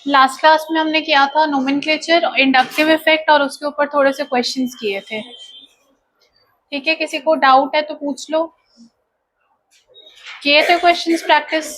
Last class में हमने किया था नोमेनक्लेचर, इंडक्टिव इफेक्ट और उसके ऊपर थोड़े से क्वेश्चंस किए थे। ठीक है, किसी को डाउट है तो पूछ लो। किए थे क्वेश्चंस प्रैक्टिस?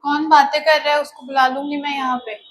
कौन बातें कर रहा है उसको बुला लूंगी मैं यहाँ पे।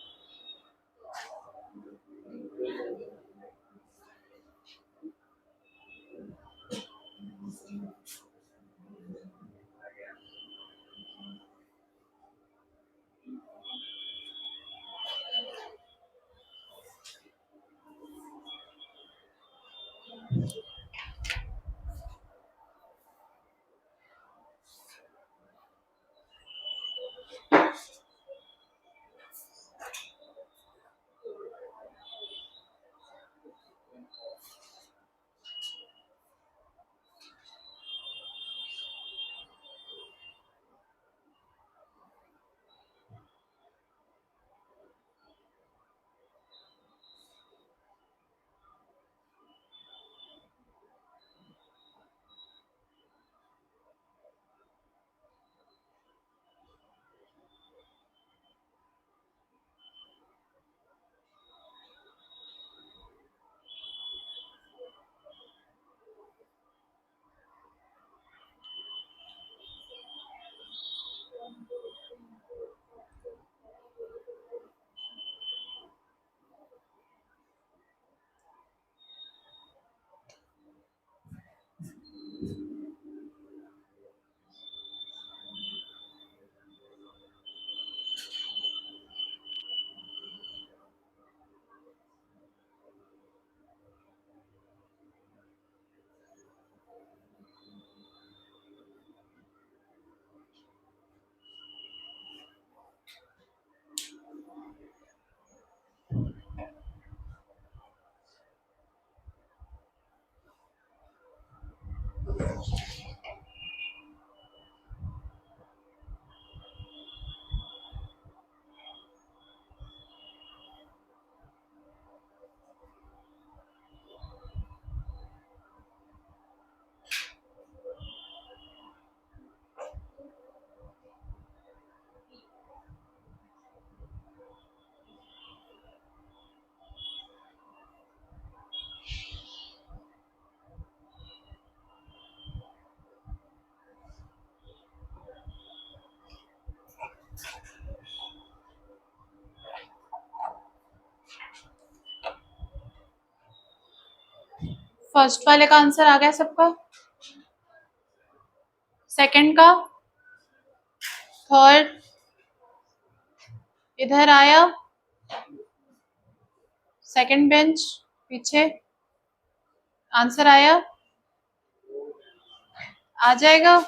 फर्स्ट वाले का आंसर आ गया सबका? सेकंड का? थर्ड? इधर आया? सेकंड बेंच पीछे आंसर आया? आ जाएगा?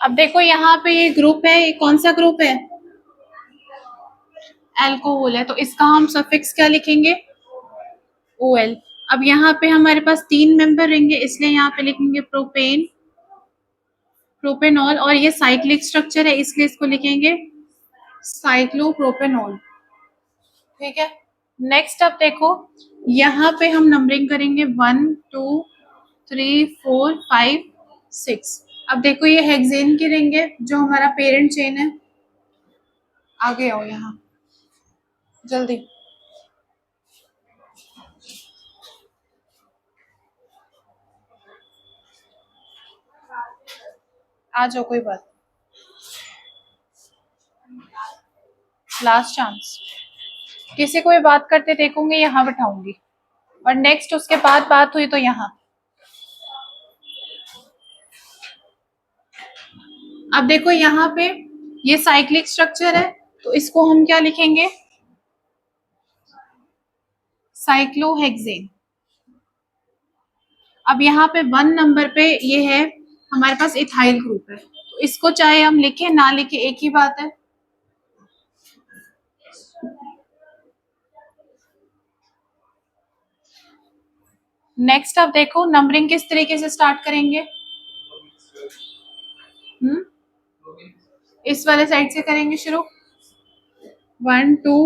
अब देखो यहाँ पे ये ग्रुप है, ये कौन सा ग्रुप है? अल्कोहल है, तो इसका हम सफिक्स क्या लिखेंगे? OL। अब यहाँ पे हमारे पास 3 मेंबर रहेंगे, इसलिए यहाँ पे लिखेंगे प्रोपेन, प्रोपेनॉल, और ये साइक्लिक स्ट्रक्चर है इसलिए इसको लिखेंगे साइक्लोप्रोपेनॉल। ठीक है, नेक्स्ट अब देखो, यहाँ पे हम नंबरिंग करेंगे 1 2 3 4 5 6। अब देखो ये हेक्सेन की रिंग है जो हमारा पेरेंट चेन है। आगे आओ यहाँ जल्दी। आ जाओ, कोई बात, लास्ट चांस। किसी को भी बात करते देखूंगी यहाँ बैठाऊंगी, और नेक्स्ट उसके बाद बात हुई तो यहाँ। अब देखो यहाँ पे ये साइक्लिक स्ट्रक्चर है, तो इसको हम क्या लिखेंगे, साइक्लोहेक्सेन। अब यहाँ पे 1 नंबर पे ये है हमारे पास इथाइल ग्रुप है, तो इसको चाहे हम लिखे ना लिखे एक ही बात है। नेक्स्ट अब देखो नंबरिंग किस तरीके से स्टार्ट करेंगे। इस वाले साइड से करेंगे शुरू, 1 2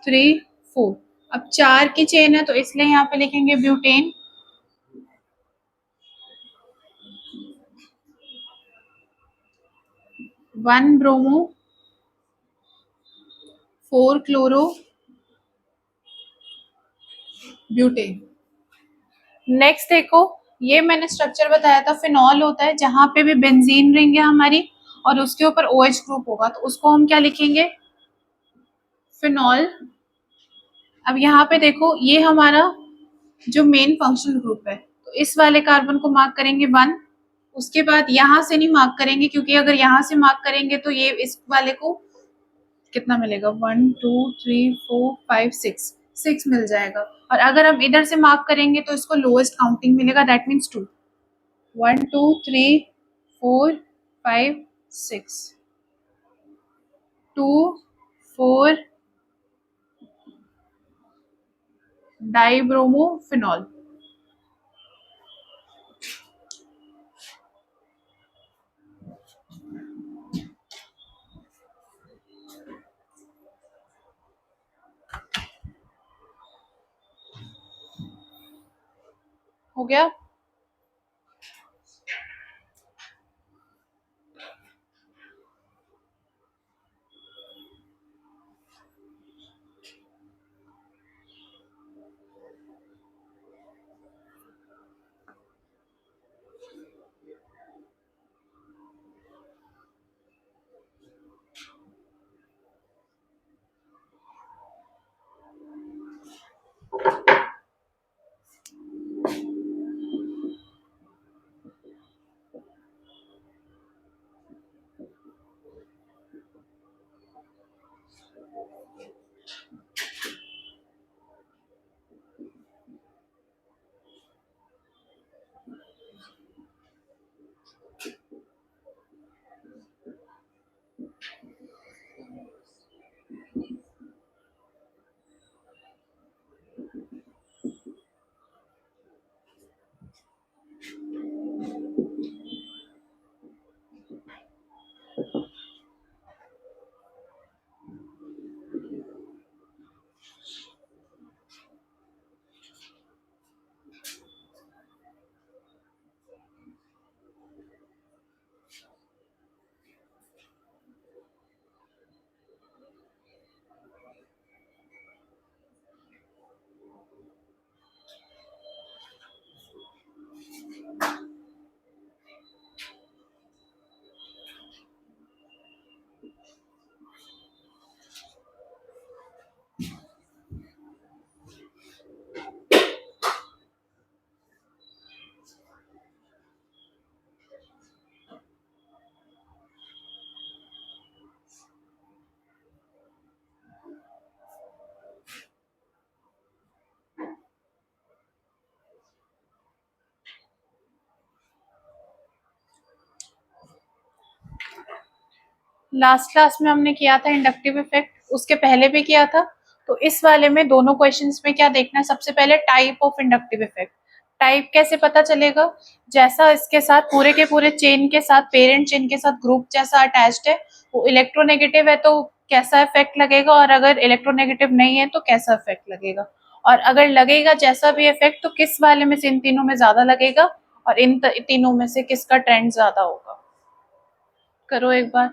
3 4। अब 4 की चेन है तो इसलिए यहाँ पे लिखेंगे butane. 1 bromo, 4 chloro butane. Next देखो, ये मैंने स्ट्रक्चर बताया था, फिनॉल होता है जहां पे भी बेंजीन रिंग है हमारी और उसके ऊपर OH ग्रुप होगा, तो उसको हम क्या लिखेंगे, फिनॉल। अब यहाँ पे देखो ये हमारा जो मेन फंक्शनल ग्रुप है, तो इस वाले कार्बन को मार्क करेंगे 1। उसके बाद यहाँ से नहीं मार्क करेंगे, क्योंकि अगर यहाँ से मार्क करेंगे तो ये इस वाले को कितना मिलेगा, 1 2 3 4 5 6 6 मिल जाएगा। और अगर हम इधर से मार्क करेंगे तो इसको लोएस्ट काउंटिंग मिलेगा, दैट मीन्स 2। 1 2 3 4 5 6 2 4 डाइब्रोमोफिनॉल। हो गया। लास्ट क्लास में हमने किया था इंडक्टिव इफेक्ट, उसके पहले भी किया था। तो इस वाले में दोनों क्वेश्चंस में क्या देखना है, सबसे पहले type of inductive effect. Type कैसे पता चलेगा, जैसा इसके साथ पूरे के पूरे चेन के साथ, पेरेंट चेन के साथ ग्रुप जैसा अटैच्ड है, वो इलेक्ट्रोनेगेटिव है तो कैसा इफेक्ट लगेगा, और अगर इलेक्ट्रोनेगेटिव नहीं है तो कैसा इफेक्ट लगेगा, और अगर लगेगा जैसा भी इफेक्ट तो किस वाले में से इन तीनों में ज्यादा लगेगा, और इन तीनों में से किसका ट्रेंड ज्यादा होगा। करो एक बार।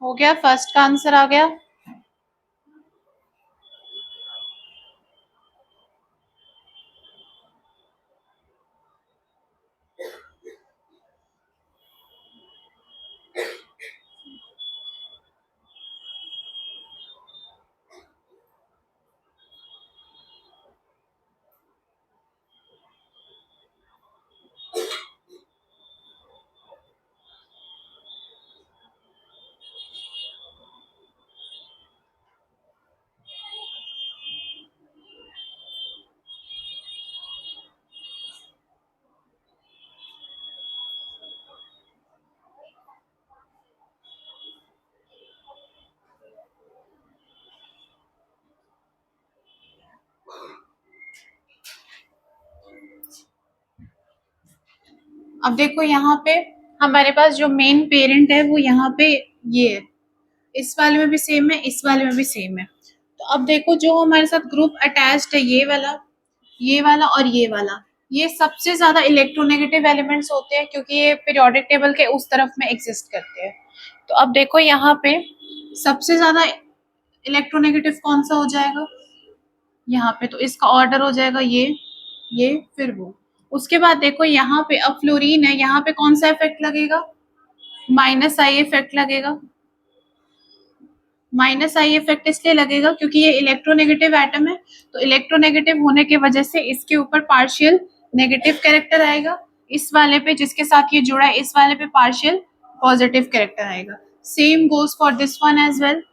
हो गया, फर्स्ट का आंसर आ गया। अब देखो यहाँ पे हमारे पास जो मेन पेरेंट है वो यहाँ पे ये है, इस वाले में भी सेम है, इस वाले में भी सेम है। तो अब देखो जो हमारे साथ ग्रुप अटैच्ड है, ये वाला और ये सबसे ज्यादा इलेक्ट्रोनेगेटिव एलिमेंट्स होते हैं, क्योंकि ये पीरियोडिक टेबल के उस तरफ में एग्जिस्ट करते हैं। तो अब देखो यहाँ पे सबसे ज्यादा इलेक्ट्रोनेगेटिव कौन सा हो जाएगा, यहाँ पे तो इसका ऑर्डर हो जाएगा ये फिर वो। उसके बाद देखो यहाँ पे अब फ्लोरीन है, यहाँ पे कौन सा इफेक्ट लगेगा, माइनस आई इफेक्ट लगेगा। माइनस आई इफेक्ट इसलिए लगेगा क्योंकि ये इलेक्ट्रोनेगेटिव एटम है, तो इलेक्ट्रोनेगेटिव होने की वजह से इसके ऊपर पार्शियल नेगेटिव कैरेक्टर आएगा, इस वाले पे जिसके साथ ये जुड़ा है इस वाले पे पार्शियल पॉजिटिव कैरेक्टर आएगा। Same goes for this one as well.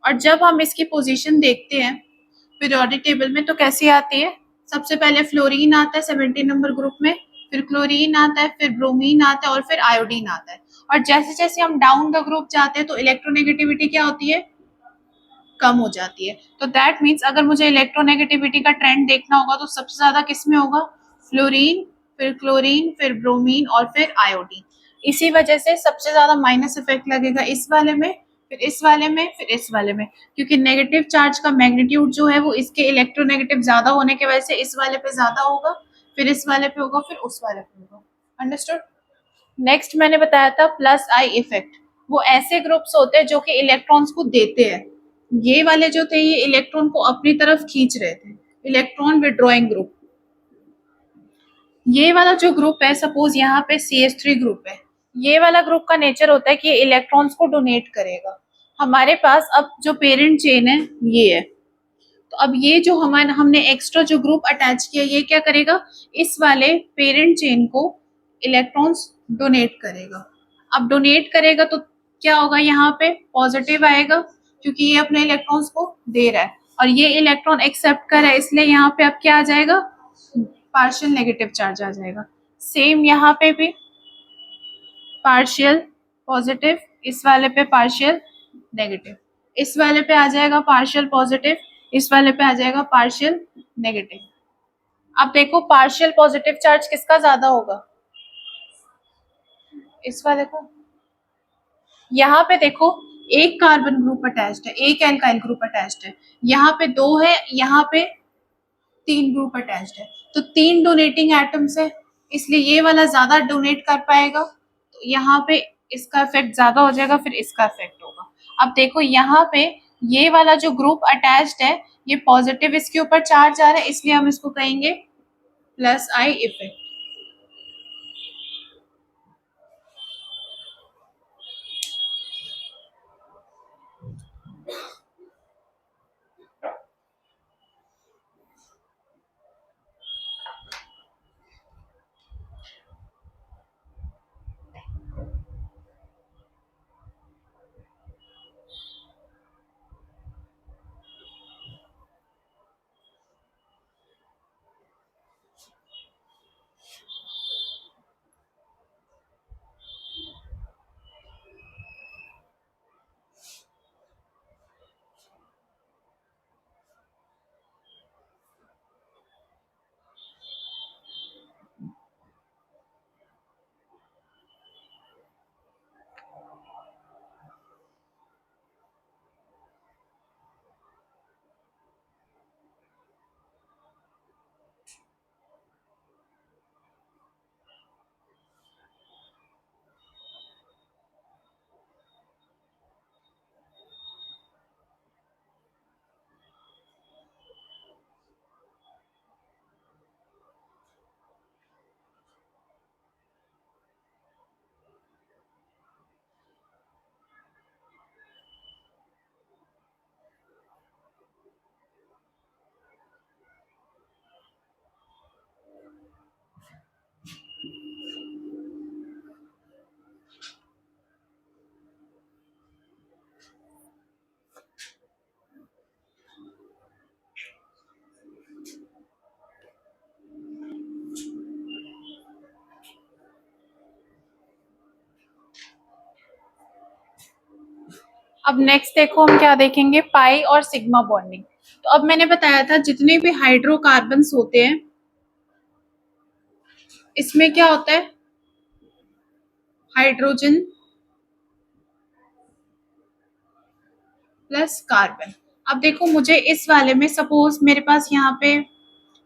और जब हम इसकी पोजीशन देखते हैं पीरियोडिक टेबल में तो कैसी आती है, सबसे पहले फ्लोरीन आता है 17 नंबर ग्रुप में, फिर क्लोरीन आता है, फिर ब्रोमीन आता है और फिर आयोडीन आता है। और जैसे जैसे हम डाउन द ग्रुप जाते हैं तो इलेक्ट्रोनेगेटिविटी क्या होती है, कम हो जाती है। तो दैट मीन्स अगर मुझे इलेक्ट्रोनेगेटिविटी का ट्रेंड देखना होगा तो सबसे ज्यादा किस में होगा, फ्लोरीन, फिर क्लोरीन, फिर ब्रोमीन और फिर आयोडीन। इसी वजह से सबसे ज्यादा माइनस इफेक्ट लगेगा इस वाले में, फिर इस वाले में, फिर इस वाले में, क्योंकि नेगेटिव चार्ज का मैग्नीट्यूड जो है वो इसके इलेक्ट्रोनेगेटिव ज्यादा होने की वजह से इस वाले पे ज्यादा होगा, फिर इस वाले पे होगा, फिर उस वाले पे होगा। अंडरस्टूड। नेक्स्ट मैंने बताया था प्लस आई इफेक्ट, वो ऐसे ग्रुप्स होते हैं जो कि इलेक्ट्रॉन्स को देते हैं। ये वाले जो थे ये इलेक्ट्रॉन को अपनी तरफ खींच रहे थे, इलेक्ट्रॉन विड्रॉइंग ग्रुप। ये वाला जो ग्रुप है, सपोज यहाँ पे CH3 ग्रुप है, ये वाला ग्रुप का नेचर होता है कि ये इलेक्ट्रॉन्स को डोनेट करेगा। हमारे पास अब जो पेरेंट चेन है ये है, तो अब ये जो हमारे हमने एक्स्ट्रा जो ग्रुप अटैच किया ये क्या करेगा, इस वाले पेरेंट चेन को इलेक्ट्रॉन्स डोनेट करेगा। अब डोनेट करेगा तो क्या होगा, यहाँ पे पॉजिटिव आएगा, क्योंकि ये अपने इलेक्ट्रॉन्स को दे रहा है और ये इलेक्ट्रॉन एक्सेप्ट कर रहा है, इसलिए यहाँ पे अब क्या आ जाएगा, पार्शियल नेगेटिव चार्ज आ जाएगा। सेम यहाँ पे भी पार्शियल पॉजिटिव, इस वाले पे पार्शियल नेगेटिव, इस वाले पे आ जाएगा पार्शियल पॉजिटिव, इस वाले पे आ जाएगा पार्शियल नेगेटिव। अब देखो पार्शियल पॉजिटिव चार्ज किसका ज्यादा होगा, इस वाले का। यहाँ पे देखो एक कार्बन ग्रुप अटैच्ड है, एक एल्काइल ग्रुप अटैच्ड है, यहाँ पे 2 है, यहाँ पे 3 ग्रुप अटैच्ड है, तो 3 डोनेटिंग एटम्स है, इसलिए ये वाला ज्यादा डोनेट कर पाएगा, तो यहाँ पे इसका इफेक्ट ज्यादा हो जाएगा, फिर इसका इफेक्ट होगा। अब देखो यहाँ पे ये वाला जो ग्रुप अटैच्ड है, ये पॉजिटिव इसके ऊपर चार्ज आ रहा है, इसलिए हम इसको कहेंगे प्लस आई इफेक्ट। अब नेक्स्ट देखो हम क्या देखेंगे, पाई और सिग्मा बॉन्डिंग। तो अब मैंने बताया था जितने भी हाइड्रोकार्बन्स होते हैं इसमें क्या होता है, हाइड्रोजन प्लस कार्बन। अब देखो मुझे इस वाले में सपोज मेरे पास यहाँ पे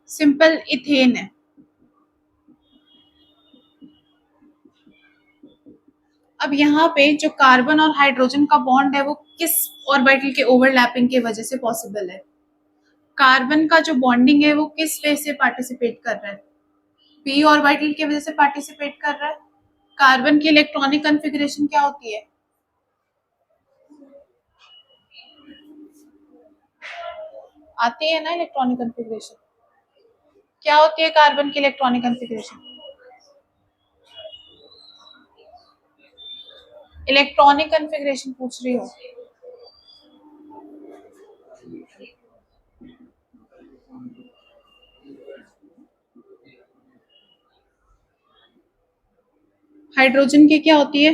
सिंपल इथेन है, अब यहाँ पे जो कार्बन और हाइड्रोजन का बॉन्ड है वो किस ऑर्बिटल के ओवरलैपिंग की वजह से पॉसिबल है, कार्बन का जो बॉन्डिंग है वो किस वे से पार्टिसिपेट कर रहा है, पी ऑर्बिटल की वजह से पार्टिसिपेट कर रहा है। कार्बन की इलेक्ट्रॉनिक कॉन्फ़िगरेशन क्या होती है, आती है ना इलेक्ट्रॉनिक कॉन्फ़िगरेशन, क्या होती है कार्बन की इलेक्ट्रॉनिक कॉन्फ़िगरेशन, इलेक्ट्रॉनिक कॉन्फ़िगरेशन पूछ रही हो। हाइड्रोजन की क्या होती है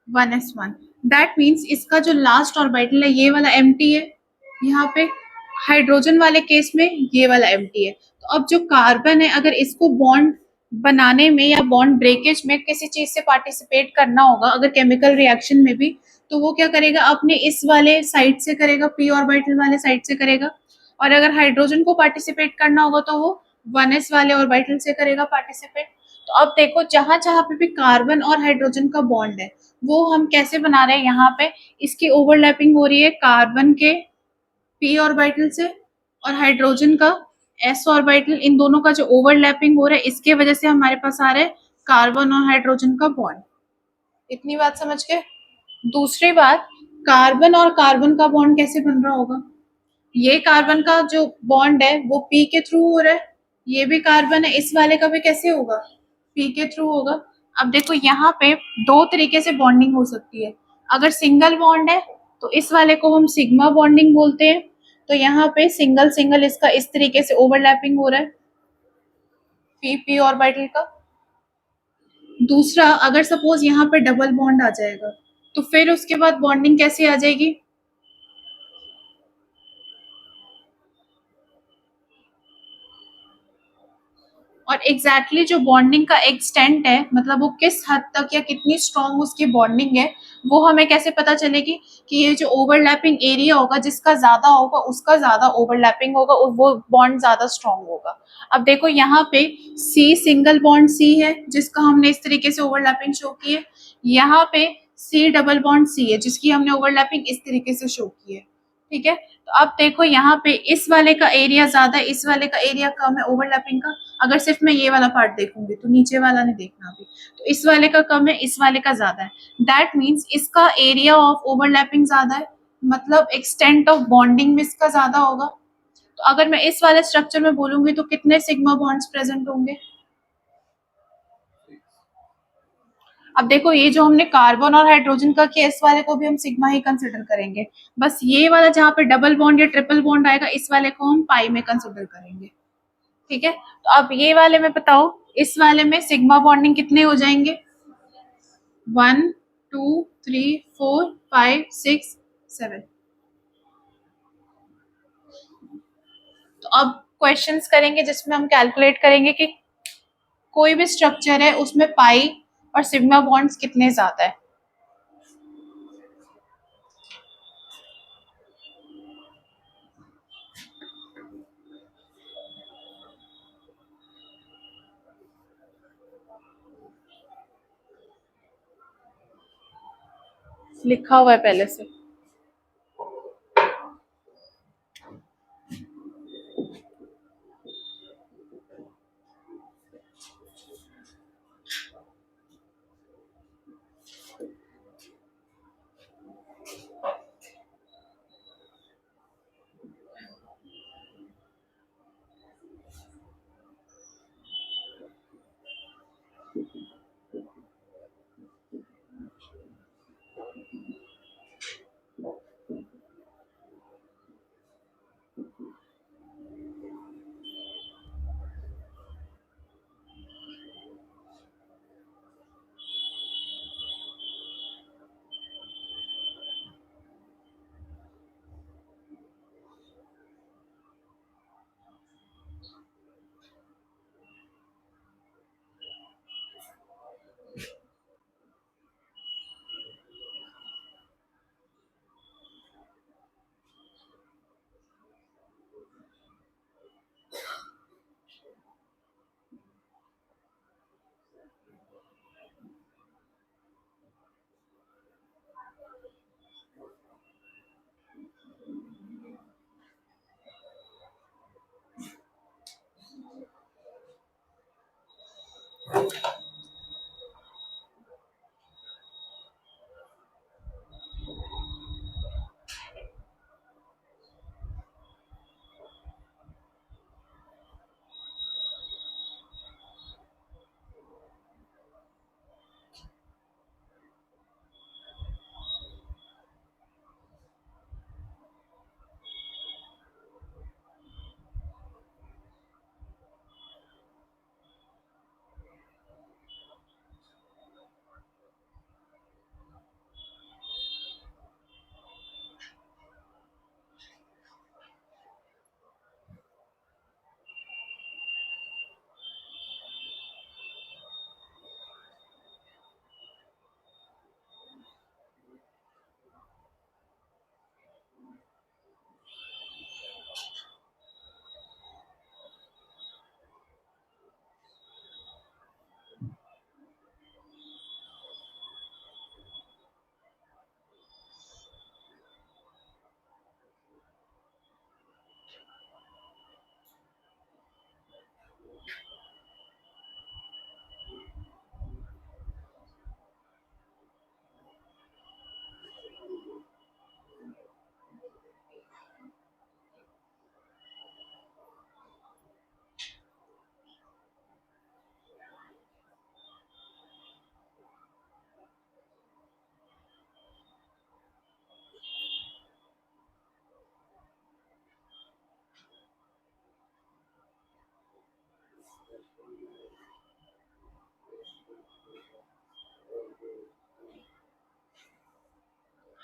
1s1, दैट मीन्स इसका जो लास्ट ऑर्बिटल है ये वाला एम्प्टी है, यहाँ पे हाइड्रोजन वाले केस में ये वाला एम्प्टी है। तो अब जो कार्बन है अगर इसको बॉन्ड बनाने में या बॉन्ड ब्रेकेज में किसी चीज से पार्टिसिपेट करना होगा, अगर केमिकल रिएक्शन में भी, तो वो क्या करेगा, अपने इस वाले साइड से करेगा, पी ऑर्बिटल वाले साइड से करेगा, और अगर हाइड्रोजन को पार्टिसिपेट करना होगा तो वो 1s वाले ऑर्बिटल से करेगा पार्टिसिपेट। तो अब देखो जहां जहां पे भी कार्बन और हाइड्रोजन का बॉन्ड है वो हम कैसे बना रहे हैं, यहाँ पे इसकी ओवरलैपिंग हो रही है कार्बन के पी ऑर्बिटल से और हाइड्रोजन का एस ऑर्बिटल, इन दोनों का जो ओवरलैपिंग हो रहा है इसके वजह से हमारे पास आ रहा है कार्बन और हाइड्रोजन का बॉन्ड। इतनी बात समझ गए। दूसरी बात, कार्बन और कार्बन का बॉन्ड कैसे बन रहा होगा, ये कार्बन का जो बॉन्ड है वो पी के थ्रू हो रहा है, ये भी कार्बन है, इस वाले का भी कैसे होगा, पी के थ्रू होगा। अब देखो यहाँ पे दो तरीके से बॉन्डिंग हो सकती है, अगर सिंगल बॉन्ड है तो इस वाले को हम सिग्मा बॉन्डिंग बोलते हैं। तो यहाँ पे सिंगल सिंगल इसका इस तरीके से ओवरलैपिंग हो रहा है पी पी ऑर्बिटल का। दूसरा, अगर सपोज यहाँ पे डबल बॉन्ड आ जाएगा तो फिर उसके बाद बॉन्डिंग कैसे आ जाएगी? और एग्जैक्टली जो बॉन्डिंग का एक्सटेंट है, मतलब वो किस हद तक या कितनी स्ट्रॉन्ग उसकी बॉन्डिंग है, वो हमें कैसे पता चलेगी? कि ये जो ओवरलैपिंग एरिया होगा जिसका ज्यादा होगा उसका ज्यादा ओवरलैपिंग होगा और वो बॉन्ड ज्यादा स्ट्रॉन्ग होगा। अब देखो यहाँ पे सी सिंगल बॉन्ड सी है जिसका हमने इस तरीके से ओवरलैपिंग शो की है। यहाँ पे सी डबल बॉन्ड सी है जिसकी हमने ओवरलैपिंग इस तरीके से शो की है। ठीक है, तो अब देखो यहाँ पे इस वाले का एरिया ज्यादा है, इस वाले का एरिया कम है ओवरलैपिंग का। अगर सिर्फ मैं ये वाला पार्ट देखूंगी तो नीचे वाला नहीं देखना अभी। तो इस वाले का कम है, इस वाले का ज्यादा है। दैट मीन्स इसका एरिया ऑफ ओवरलैपिंग ज्यादा है, मतलब एक्सटेंट ऑफ बॉन्डिंग में इसका ज्यादा होगा। तो अगर मैं इस वाले स्ट्रक्चर में बोलूंगी तो कितने सिग्मा बॉन्ड्स प्रेजेंट होंगे? अब देखो ये जो हमने कार्बन और हाइड्रोजन का किया इस वाले को भी हम सिग्मा ही कंसिडर करेंगे। बस ये वाला जहाँ पे डबल बॉन्ड या ट्रिपल बॉन्ड आएगा इस वाले को हम पाई में कंसिडर करेंगे। ठीक है, तो अब ये वाले में बताओ, इस वाले में सिग्मा बॉन्डिंग कितने हो जाएंगे? 1 2 3 4 5 6 7। तो अब क्वेश्चंस करेंगे जिसमें हम कैलकुलेट करेंगे कि कोई भी स्ट्रक्चर है उसमें पाई और सिग्मा बॉन्ड्स कितने ज्यादा है। लिखा हुआ है पहले से।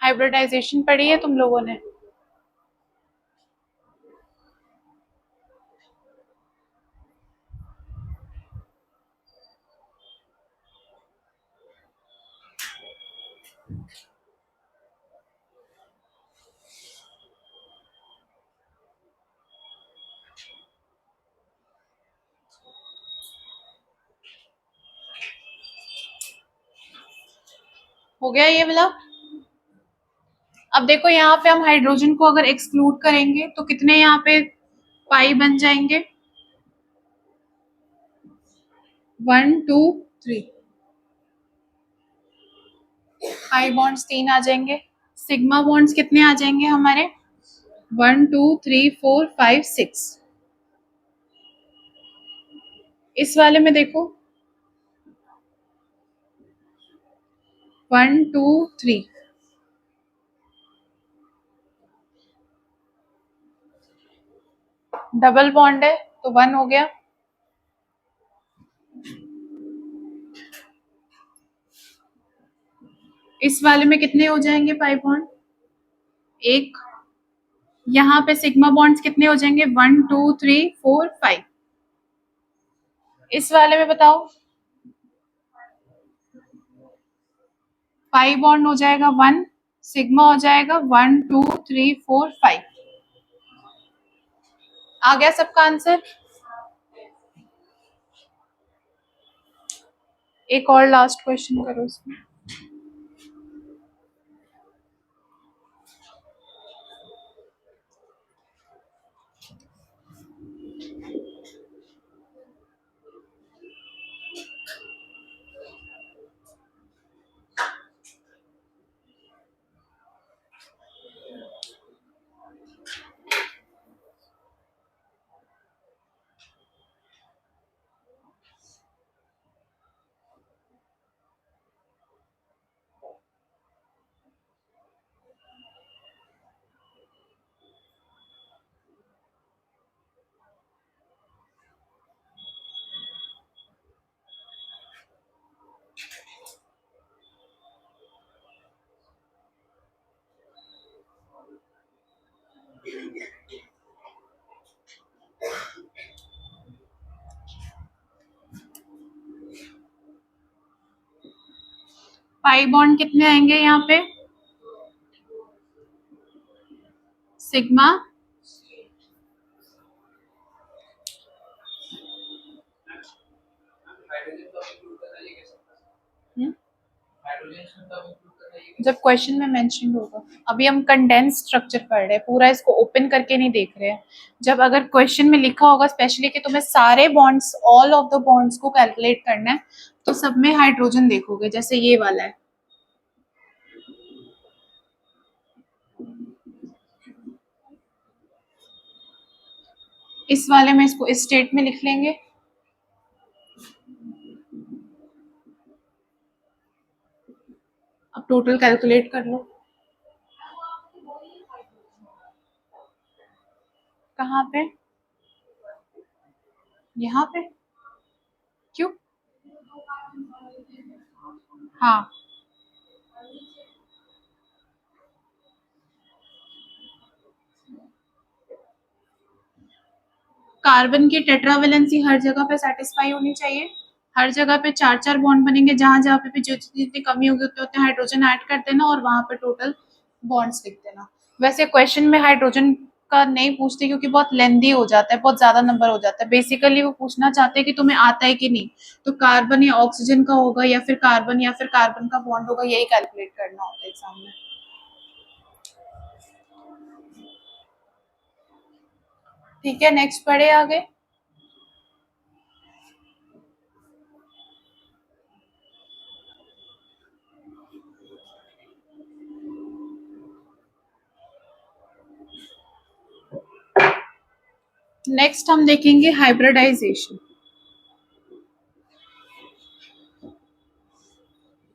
हाइब्रिडाइजेशन पढ़ी है तुम लोगों ने? हो गया ये वाला? अब देखो यहाँ पे हम हाइड्रोजन को अगर एक्सक्लूड करेंगे तो कितने यहाँ पे पाई बन जाएंगे? 1 2 3 पाई बॉन्ड्स 3 आ जाएंगे। सिग्मा बॉन्ड्स कितने आ जाएंगे हमारे? 1 2 3 4 5 6। इस वाले में देखो 1 2 3 डबल बॉन्ड है तो 1 हो गया। इस वाले में कितने हो जाएंगे पाई बॉन्ड? एक। यहाँ पे सिग्मा बॉन्ड्स कितने हो जाएंगे? 1 2 3 4 5। इस वाले में बताओ पाई बॉन्ड हो जाएगा 1, सिग्मा हो जाएगा 1 2 3 4 5। आ गया सबका आंसर? एक और लास्ट क्वेश्चन करो इसमें। पाई बॉन्ड कितने आएंगे यहाँ पे? सिग्मा जब क्वेश्चन में मेंशन होगा। अभी हम कंडेंस स्ट्रक्चर पढ़ रहे हैं, पूरा इसको ओपन करके नहीं देख रहे हैं। जब अगर क्वेश्चन में लिखा होगा स्पेशली कि तुम्हें सारे bonds all of the bonds को कैलकुलेट करना है तो सब में हाइड्रोजन देखोगे, जैसे ये वाला है। इस वाले में इसको इस स्टेट में लिख लेंगे। अब टोटल कैलकुलेट कर लो। कहाँ पे? यहाँ पे? क्यों? हाँ, कार्बन की टेट्रावेलेंसी हर जगह पे सेटिस्फाई होनी चाहिए। हर जगह पे 4 4 बॉन्ड बनेंगे, जहां जहां पे भी जितनी कमी होगी उतने उतने हाइड्रोजन ऐड कर देना और वहां पे टोटल बॉन्ड्स लिख देना। वैसे क्वेश्चन में हाइड्रोजन का नहीं पूछते क्योंकि बहुत लेंदी हो जाता है, बहुत ज्यादा नंबर हो जाता है। बेसिकली वो पूछना चाहते हैं कि तुम्हें आता है कि नहीं, तो कार्बन या ऑक्सीजन का होगा या फिर कार्बन का बॉन्ड होगा, यही कैलकुलेट करना होता है एग्जाम में। ठीक है, नेक्स्ट पढ़े आगे। नेक्स्ट हम देखेंगे हाइब्रिडाइजेशन।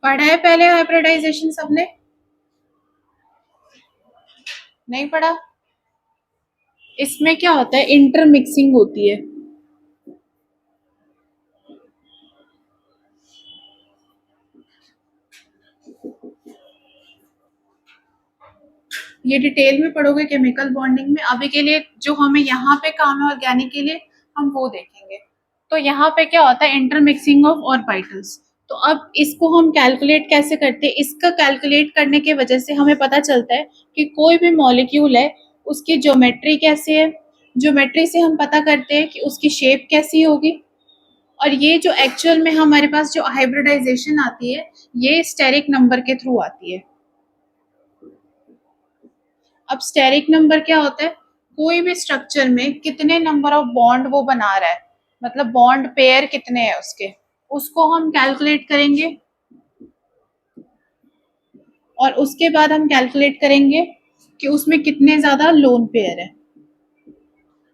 पढ़ा है पहले हाइब्रिडाइजेशन सबने? नहीं पढ़ा? इसमें क्या होता है, इंटरमिक्सिंग होती है। ये डिटेल में पढ़ोगे केमिकल बॉन्डिंग में। अभी के लिए जो हमें यहाँ पे काम है ऑर्गेनिक के लिए, हम वो देखेंगे। तो यहाँ पे क्या होता है, इंटरमिक्सिंग ऑफ ऑर्बिटल्स। तो अब इसको हम कैलकुलेट कैसे करते हैं, इसका कैलकुलेट करने की वजह से हमें पता चलता है कि कोई भी मॉलिक्यूल है उसकी ज्योमेट्री कैसी है। ज्योमेट्री से हम पता करते हैं कि उसकी शेप कैसी होगी। और ये जो एक्चुअल में हमारे पास जो हाइब्रिडाइजेशन आती है, ये स्टेरिक नंबर के थ्रू आती है। अब स्टेरिक नंबर क्या होता है, कोई भी स्ट्रक्चर में कितने नंबर ऑफ बॉन्ड वो बना रहा है, मतलब बॉन्ड पेयर कितने हैं उसके, उसको हम कैलकुलेट करेंगे। और उसके बाद हम कैलकुलेट करेंगे कि उसमें कितने ज्यादा लोन पेयर है।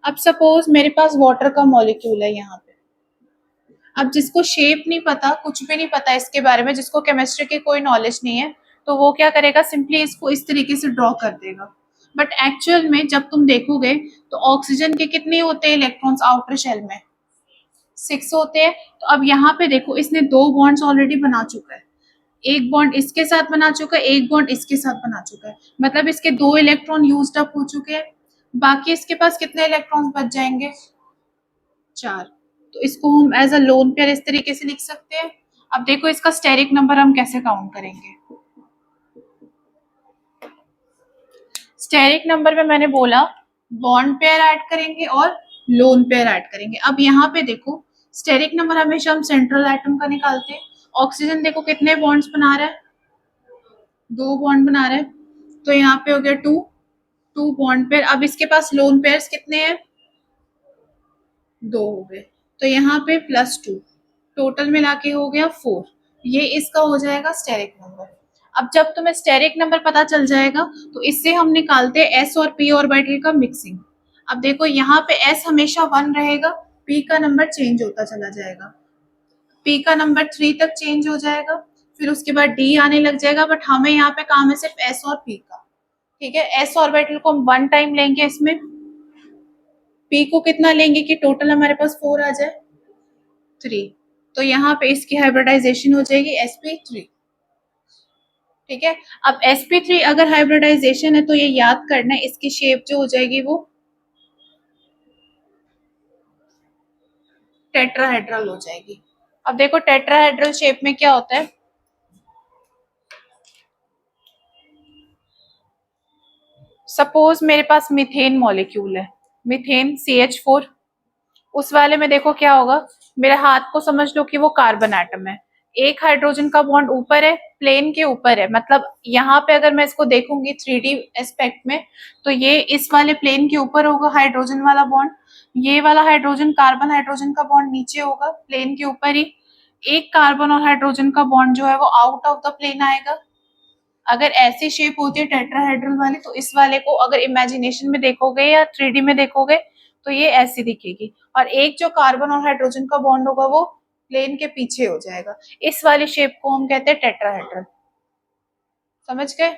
अब सपोज मेरे पास वाटर का मॉलिक्यूल है यहाँ पे। अब जिसको शेप नहीं पता, कुछ भी नहीं पता इसके बारे में, जिसको केमिस्ट्री की कोई नॉलेज नहीं है, तो वो क्या करेगा, सिंपली इसको इस तरीके से ड्रॉ कर देगा। बट एक्चुअल में जब तुम देखोगे तो ऑक्सीजन के कितने होते हैं इलेक्ट्रॉन्स आउटर शेल में, 6 होते हैं। तो अब यहाँ पे देखो, इसने 2 बॉन्ड्स ऑलरेडी बना चुका है। एक बॉन्ड इसके साथ बना चुका है, एक बॉन्ड इसके साथ बना चुका है, मतलब इसके 2 इलेक्ट्रॉन यूज्ड अप हो चुके हैं। बाकी इसके पास कितने इलेक्ट्रॉन्स बच जाएंगे, 4। तो इसको हम एज अ लोन पेयर इस तरीके से लिख सकते हैं। अब देखो इसका स्टेरिक नंबर हम कैसे काउंट करेंगे। स्टेरिक नंबर में मैंने बोला बॉन्ड पेयर ऐड करेंगे और लोन पेयर ऐड करेंगे। अब यहाँ पे देखो, स्टेरिक नंबर हमेशा हम सेंट्रल एटम का निकालते हैं। ऑक्सीजन देखो कितने बॉन्ड्स बना रहा है, 2 बॉन्ड बना रहा है। तो यहाँ पे हो गया 2, 2 बॉन्ड पेयर। अब इसके पास लोन पेयर्स कितने हैं, 2 हो गए। तो यहाँ पे +2, टोटल मिला के हो गया 4। ये इसका हो जाएगा स्टेरिक नंबर। अब जब तुम्हें स्टेरिक नंबर पता चल जाएगा तो इससे हम निकालते हैं एस और पी ऑर्बिटल का मिक्सिंग। अब देखो यहाँ पे एस हमेशा 1 रहेगा, पी का नंबर चेंज होता चला जाएगा, पी का नंबर 3 तक चेंज हो जाएगा, फिर उसके बाद डी आने लग जाएगा। बट हमें यहाँ पे काम है सिर्फ एस और पी का। ठीक है, एस ऑर्बिटल को हम 1 टाइम लेंगे इसमें, पी को कितना लेंगे कि टोटल हमारे पास 4 आ जाए, 3। तो यहाँ पे इसकी हाइब्रिडाइजेशन हो जाएगी sp3। ठीक है, अब sp3 अगर हाइब्रिडाइजेशन है तो ये याद करना है, इसकी शेप जो हो जाएगी वो टेट्राहेड्रल हो जाएगी। अब देखो टेट्राहेड्रल शेप में क्या होता है, सपोज मेरे पास मीथेन मॉलिक्यूल है, मीथेन CH4। उस वाले में देखो क्या होगा, मेरे हाथ को समझ लो कि वो कार्बन एटम है, एक हाइड्रोजन का बॉन्ड ऊपर है, प्लेन के ऊपर है। मतलब यहाँ पे अगर मैं इसको देखूंगी 3D एस्पेक्ट में, तो ये इस वाले प्लेन के ऊपर होगा हाइड्रोजन वाला बॉन्ड, ये वाला हाइड्रोजन कार्बन हाइड्रोजन का बॉन्ड नीचे होगा प्लेन के ऊपर ही। एक कार्बन और हाइड्रोजन का बॉन्ड जो है वो आउट ऑफ द प्लेन आएगा। अगर ऐसी शेप होती है टेट्राहेड्रल वाली, तो इस वाले को अगर इमेजिनेशन में देखोगे या 3D में देखोगे तो ये ऐसी दिखेगी। और एक जो कार्बन और हाइड्रोजन का बॉन्ड होगा वो प्लेन के पीछे हो जाएगा। इस वाली शेप को हम कहते हैं टेट्राहेड्रल। समझ गए,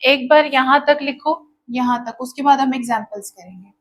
एक बार यहाँ तक लिखो, यहाँ तक, उसके बाद हम एग्जाम्पल्स करेंगे।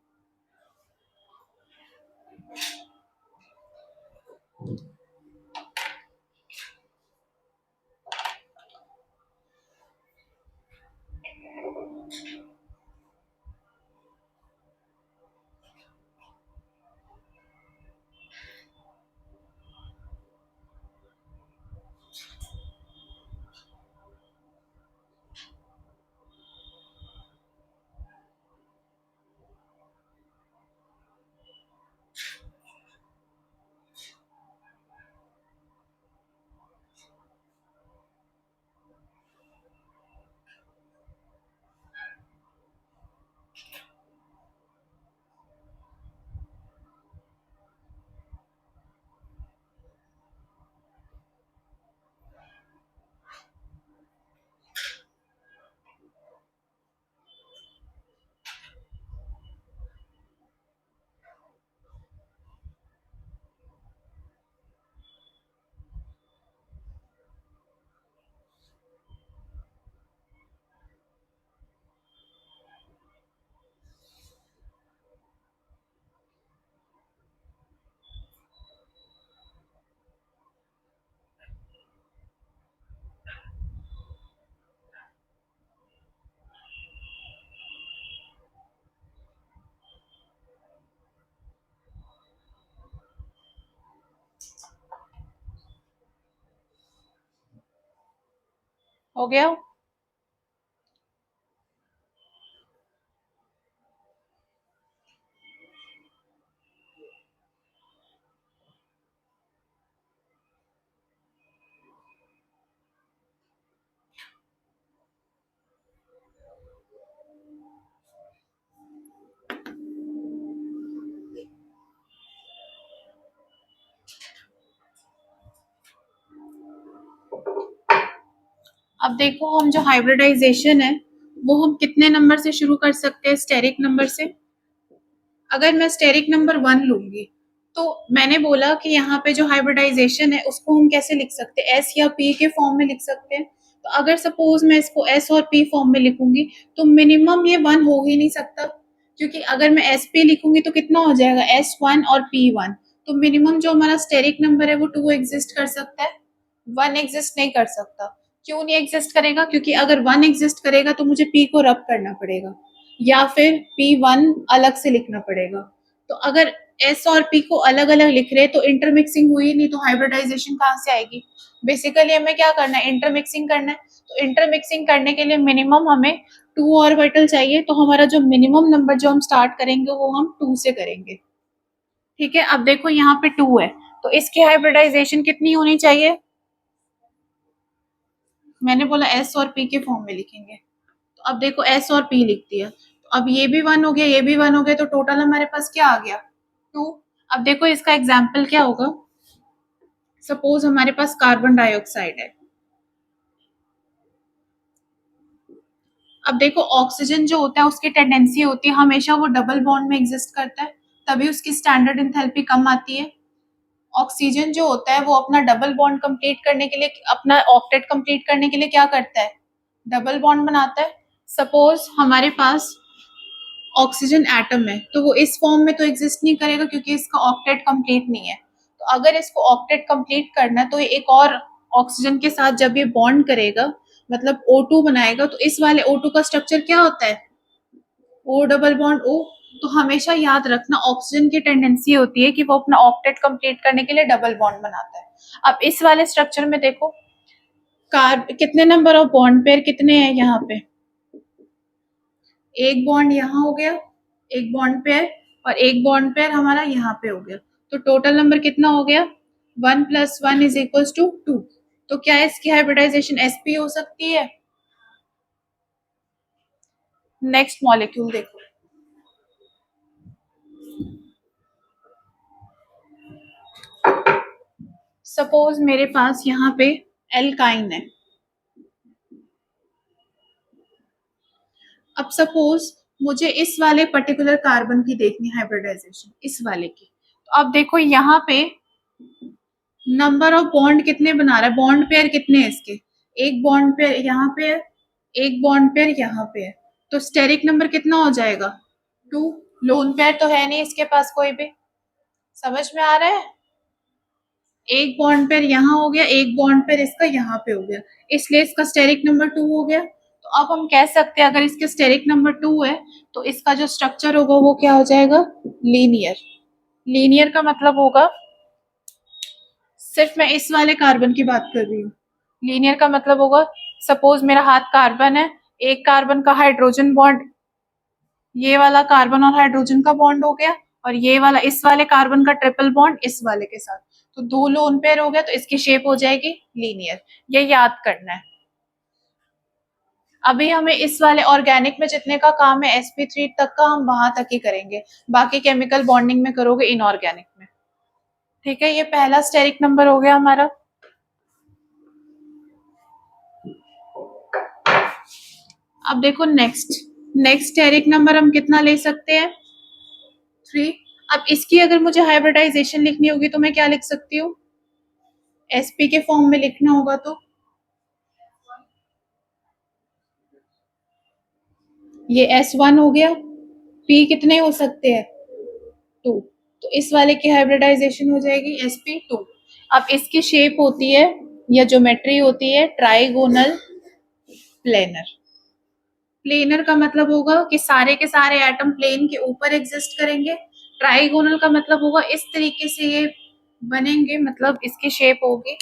हो गया। अब देखो हम जो हाइब्रिडाइजेशन है वो हम कितने नंबर से शुरू कर सकते हैं, स्टेरिक नंबर से। अगर मैं स्टेरिक नंबर 1 लूंगी तो मैंने बोला कि यहाँ पे जो हाइब्रिडाइजेशन है उसको हम कैसे लिख सकते हैं, एस या पी के फॉर्म में लिख सकते हैं। तो अगर सपोज मैं इसको एस और पी फॉर्म में लिखूंगी तो मिनिमम ये 1 हो ही नहीं सकता, क्योंकि अगर मैं एस पी लिखूंगी तो कितना हो जाएगा, S1 और P1। तो मिनिमम जो हमारा स्टेरिक नंबर है वो 2 एग्जिस्ट कर सकता है, 1 एग्जिस्ट नहीं कर सकता। क्यों नहीं एग्जिस्ट करेगा, क्योंकि अगर 1 एग्जिस्ट करेगा तो मुझे P को रब करना पड़ेगा या फिर P1 अलग से लिखना पड़ेगा। तो अगर S और P को अलग अलग लिख रहे तो इंटरमिक्सिंग हुई नहीं, तो हाइब्रिडाइजेशन कहाँ से आएगी। बेसिकली हमें क्या करना है, इंटरमिक्सिंग करना है। तो इंटरमिक्सिंग करने के लिए मिनिमम हमें 2 ऑर्बिटल चाहिए, तो हमारा जो मिनिमम नंबर जो हम स्टार्ट करेंगे वो हम 2 से करेंगे। ठीक है, अब देखो यहाँ पे 2 है तो इसकी हाइब्रिडाइजेशन कितनी होनी चाहिए, मैंने बोला S और P के फॉर्म में लिखेंगे। तो अब देखो S और P लिख दिया, तो अब ये भी 1 हो गया, ये भी 1 हो गया, तो टोटल हमारे पास क्या आ गया, 2। अब देखो इसका एग्जाम्पल क्या होगा, सपोज हमारे पास कार्बन डाइऑक्साइड है। अब देखो ऑक्सीजन जो होता है उसकी टेंडेंसी होती है हमेशा वो डबल बॉन्ड में एग्जिस्ट करता है, तभी उसकी स्टैंडर्ड एंथैल्पी कम आती है। ऑक्सीजन जो होता है वो अपना डबल बॉन्ड कंप्लीट करने के लिए, अपना ऑक्टेट कंप्लीट करने के लिए क्या करता है, डबल बॉन्ड बनाता है। सपोज हमारे पास ऑक्सीजन एटम है तो वो इस फॉर्म में तो एग्जिस्ट नहीं करेगा क्योंकि इसका ऑक्टेट कंप्लीट नहीं है। तो अगर इसको ऑक्टेट कंप्लीट करना है तो ये एक और ऑक्सीजन के साथ जब ये बॉन्ड करेगा, मतलब O2 बनाएगा, तो इस वाले O2 का स्ट्रक्चर क्या होता है, O डबल बॉन्ड O। तो हमेशा याद रखना ऑक्सीजन की टेंडेंसी होती है कि वो अपना ऑक्टेट कंप्लीट करने के लिए डबल बॉन्ड बनाता है। अब इस वाले स्ट्रक्चर में देखो कितने नंबर ऑफ बॉन्ड पेयर कितने हैं यहाँ पे, एक बॉन्ड यहाँ हो गया, एक बॉन्ड पेयर, और एक बॉन्ड पेयर हमारा यहाँ पे हो गया। तो टोटल नंबर कितना हो गया, 1 + 1 = 2। तो क्या इसकी हाइब्रिडाइजेशन sp हो सकती है। नेक्स्ट मॉलिक्यूल देखो, सपोज मेरे पास यहाँ पे एल्काइन है। अब सपोज मुझे इस वाले पर्टिकुलर कार्बन की देखनी हाइब्रिडाइजेशन, इस वाले की। तो अब देखो यहाँ पे नंबर ऑफ बॉन्ड कितने बना रहा है, बॉन्ड पेयर कितने हैं इसके, एक बॉन्ड पेयर यहाँ पे है, एक बॉन्ड पेयर यहाँ पे है। तो स्टेरिक नंबर कितना हो जाएगा, 2। लोन पेयर तो है नहीं इसके पास कोई भी, समझ में आ रहा है। एक बॉन्ड पेयर यहाँ हो गया, एक बॉन्ड पेयर इसका यहाँ पे हो गया, इसलिए इसका स्टेरिक नंबर 2 हो गया। तो अब हम कह सकते हैं अगर इसके स्टेरिक नंबर 2 है तो इसका जो स्ट्रक्चर होगा वो क्या हो जाएगा, लीनियर। लीनियर का मतलब होगा, सिर्फ मैं इस वाले कार्बन की बात कर रही हूँ, लीनियर का मतलब होगा सपोज मेरा हाथ कार्बन है, एक कार्बन का हाइड्रोजन बॉन्ड, ये वाला कार्बन और हाइड्रोजन का बॉन्ड हो गया, और ये वाला इस वाले कार्बन का ट्रिपल बॉन्ड इस वाले के साथ, तो 2 लोन पेयर हो गया, तो इसकी शेप हो जाएगी लीनियर। ये याद करना है। अभी हमें इस वाले ऑर्गेनिक में जितने का काम है sp3 तक का हम वहां तक ही करेंगे, बाकी केमिकल बॉन्डिंग में करोगे इनऑर्गेनिक में। ठीक है, ये पहला स्टेरिक नंबर हो गया हमारा। अब देखो नेक्स्ट स्टेरिक नंबर हम कितना ले सकते हैं, 3। अब इसकी अगर मुझे हाइब्रिडाइजेशन लिखनी होगी तो मैं क्या लिख सकती हूँ, sp के फॉर्म में लिखना होगा तो ये S1 हो गया, P कितने हो सकते हैं, 2। तो इस वाले की हाइब्रिडाइजेशन हो जाएगी sp2। अब इसकी शेप होती है या ज्योमेट्री होती है ट्राइगोनल प्लेनर। प्लेनर का मतलब होगा कि सारे के सारे एटम प्लेन के ऊपर एग्जिस्ट करेंगे, ट्राइगोनल का मतलब होगा इस तरीके से ये बनेंगे, मतलब इसकी शेप होगी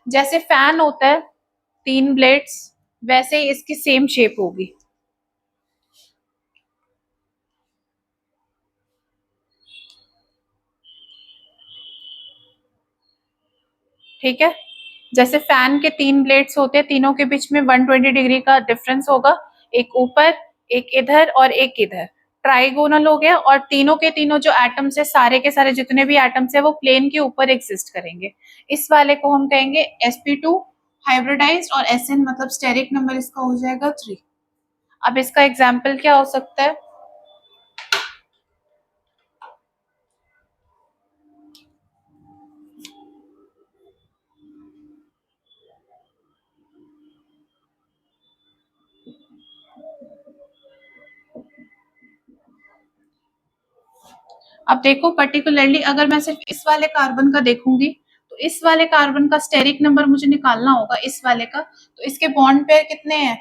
जैसे फैन होता है 3 ब्लेड्स, वैसे ही इसकी सेम शेप होगी। ठीक है, जैसे फैन के 3 ब्लेड्स होते हैं, तीनों के बीच में 120 डिग्री का डिफरेंस होगा, एक ऊपर, एक इधर और एक इधर, ट्राइगोनल हो गया। और तीनों के तीनों जो एटम्स है, सारे के सारे जितने भी एटम्स है वो प्लेन के ऊपर एग्जिस्ट करेंगे। इस वाले को हम कहेंगे sp2 हाइब्रिडाइज्ड, और Sn मतलब स्टेरिक नंबर इसका हो जाएगा 3। अब इसका एग्जाम्पल क्या हो सकता है? अब देखो, पर्टिकुलरली अगर मैं सिर्फ इस वाले कार्बन का देखूंगी, तो इस वाले कार्बन का स्टेरिक नंबर मुझे निकालना होगा, इस वाले का। तो इसके बॉन्ड पेयर कितने हैं?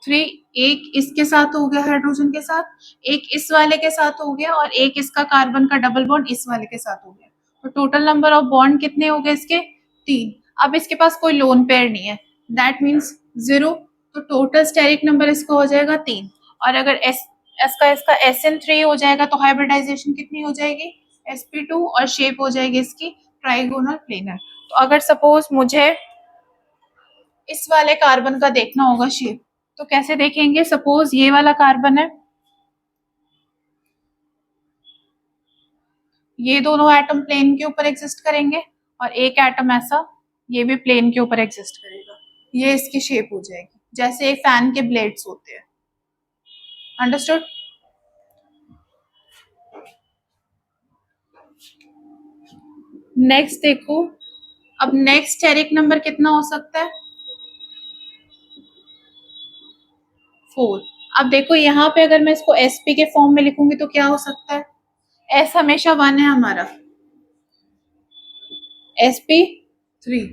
3। एक इसके साथ हो गया हाइड्रोजन के साथ, एक इस वाले के साथ हो गया, और एक इसका कार्बन का डबल बॉन्ड इस वाले के साथ हो गया। तो टोटल नंबर ऑफ बॉन्ड कितने हो गए इसके? 3। अब इसके पास कोई लोन पेयर नहीं है, दैट मीन्स 0। तो टोटल स्टेरिक नंबर इसका हो जाएगा 3। और अगर इसका Sn3 हो जाएगा, तो हाइब्रिडाइजेशन कितनी हो जाएगी? sp2, और शेप हो जाएगी इसकी ट्राइगोनल प्लेनर। तो अगर सपोज मुझे इस वाले कार्बन का देखना होगा शेप, तो कैसे देखेंगे? सपोज ये वाला कार्बन है, ये दोनों एटम प्लेन के ऊपर एग्जिस्ट करेंगे, और एक एटम ऐसा, ये भी प्लेन के ऊपर एग्जिस्ट करेगा। ये इसकी शेप हो जाएगी, जैसे एक फैन के ब्लेड्स होते हैं। अंडरस्टूड? नेक्स्ट देखो, अब नेक्स्ट स्टेरिक नंबर कितना हो सकता है? 4। अब देखो यहाँ पे अगर मैं इसको sp के फॉर्म में लिखूंगी तो क्या हो सकता है? s हमेशा 1 है हमारा, sp3।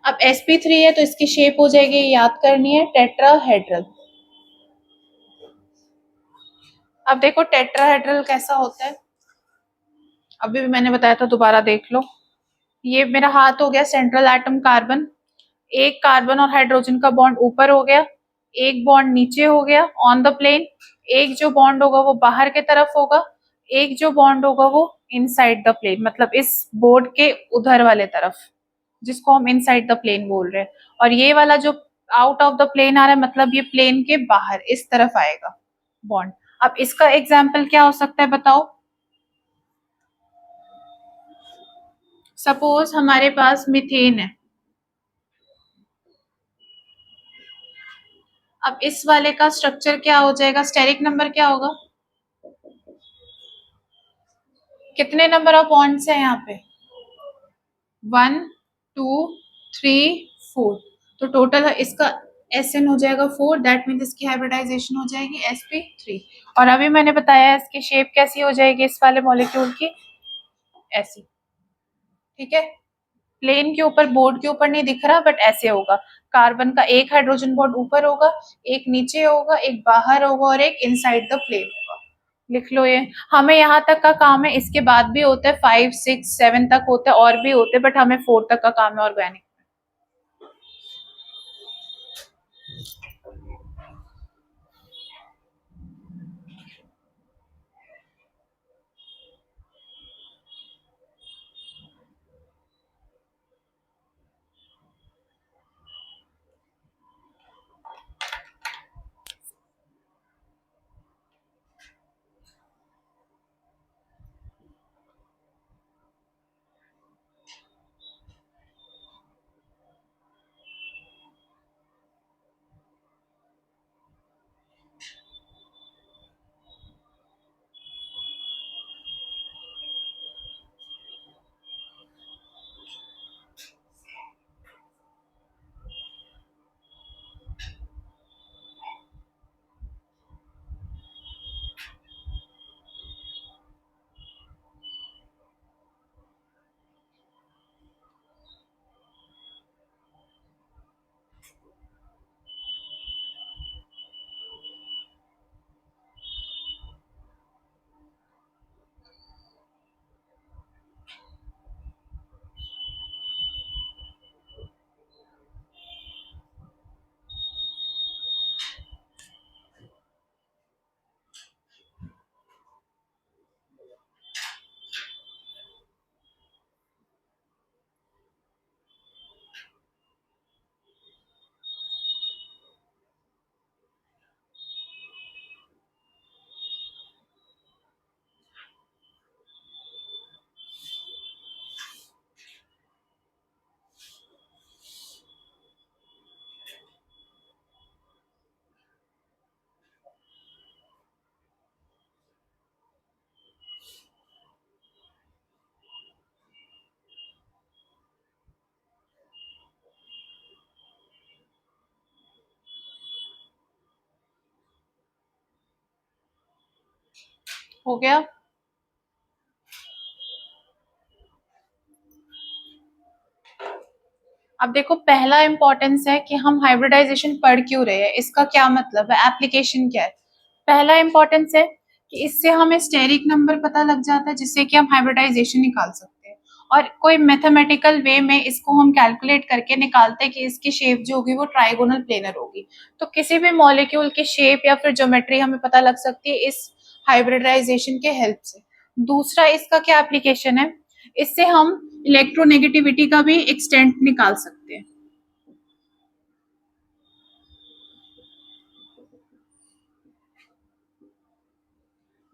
अब sp3 है तो इसकी शेप हो जाएगी, याद करनी है, टेट्राहेड्रल। अब देखो टेट्राहेड्रल कैसा होता है, अभी भी मैंने बताया था, दोबारा देख लो। ये मेरा हाथ हो गया सेंट्रल एटम कार्बन, एक कार्बन और हाइड्रोजन का बॉन्ड ऊपर हो गया, एक बॉन्ड नीचे हो गया ऑन द प्लेन, एक जो बॉन्ड होगा वो बाहर के तरफ होगा, एक जो बॉन्ड होगा वो इनसाइड द प्लेन, मतलब इस बोर्ड के उधर वाले तरफ, जिसको हम इनसाइड द प्लेन बोल रहे हैं। और ये वाला जो आउट ऑफ द प्लेन आ रहा है, मतलब ये प्लेन के बाहर इस तरफ आएगा बॉन्ड। अब इसका एग्जाम्पल क्या हो सकता है बताओ? सपोज हमारे पास मीथेन है, अब इस वाले का स्ट्रक्चर क्या हो जाएगा? स्टेरिक नंबर क्या होगा? कितने नंबर ऑफ बॉन्ड्स है यहाँ पे? 1 2 3 4। तो टोटल इसका Sn हो जाएगा 4, दैट मीन्स इसकी हाइब्रिडाइजेशन हो जाएगी sp3। और अभी मैंने बताया इसकी शेप कैसी हो जाएगी इस वाले मॉलिक्यूल की, ऐसी। ठीक है, प्लेन के ऊपर, बोर्ड के ऊपर नहीं दिख रहा, बट ऐसे होगा। कार्बन का एक हाइड्रोजन बॉन्ड ऊपर होगा, एक नीचे होगा, एक बाहर होगा, और एक इनसाइड द प्लेन होगा। लिख लो ये। हमें यहाँ तक का काम है, इसके बाद भी होता है, 5 6 7 तक होता है, और भी होते हैं, बट हमें 4 तक का काम है ऑर्गेनिक। हो गया। अब देखो पहला इंपॉर्टेंस है कि हम हाइब्रिडाइजेशन पढ़ क्यों रहे हैं, इसका क्या मतलब है, एप्लीकेशन क्या है। पहला इंपॉर्टेंस है कि इससे हमें स्टेरिक नंबर पता लग जाता है जिससे कि हम हाइब्रिडाइजेशन निकाल सकते हैं, और कोई मैथमेटिकल वे में इसको हम कैलकुलेट करके निकालते हैं कि इसकी शेप जो होगी वो ट्राइगोनल प्लेनर होगी। तो किसी भी मॉलिक्यूल की शेप या फिर ज्योमेट्री हमें पता लग सकती है इस हाइब्रिडाइजेशन के हेल्प से। दूसरा इसका क्या एप्लीकेशन है, इससे हम इलेक्ट्रोनेगेटिविटी का भी एक्सटेंट निकाल सकते हैं,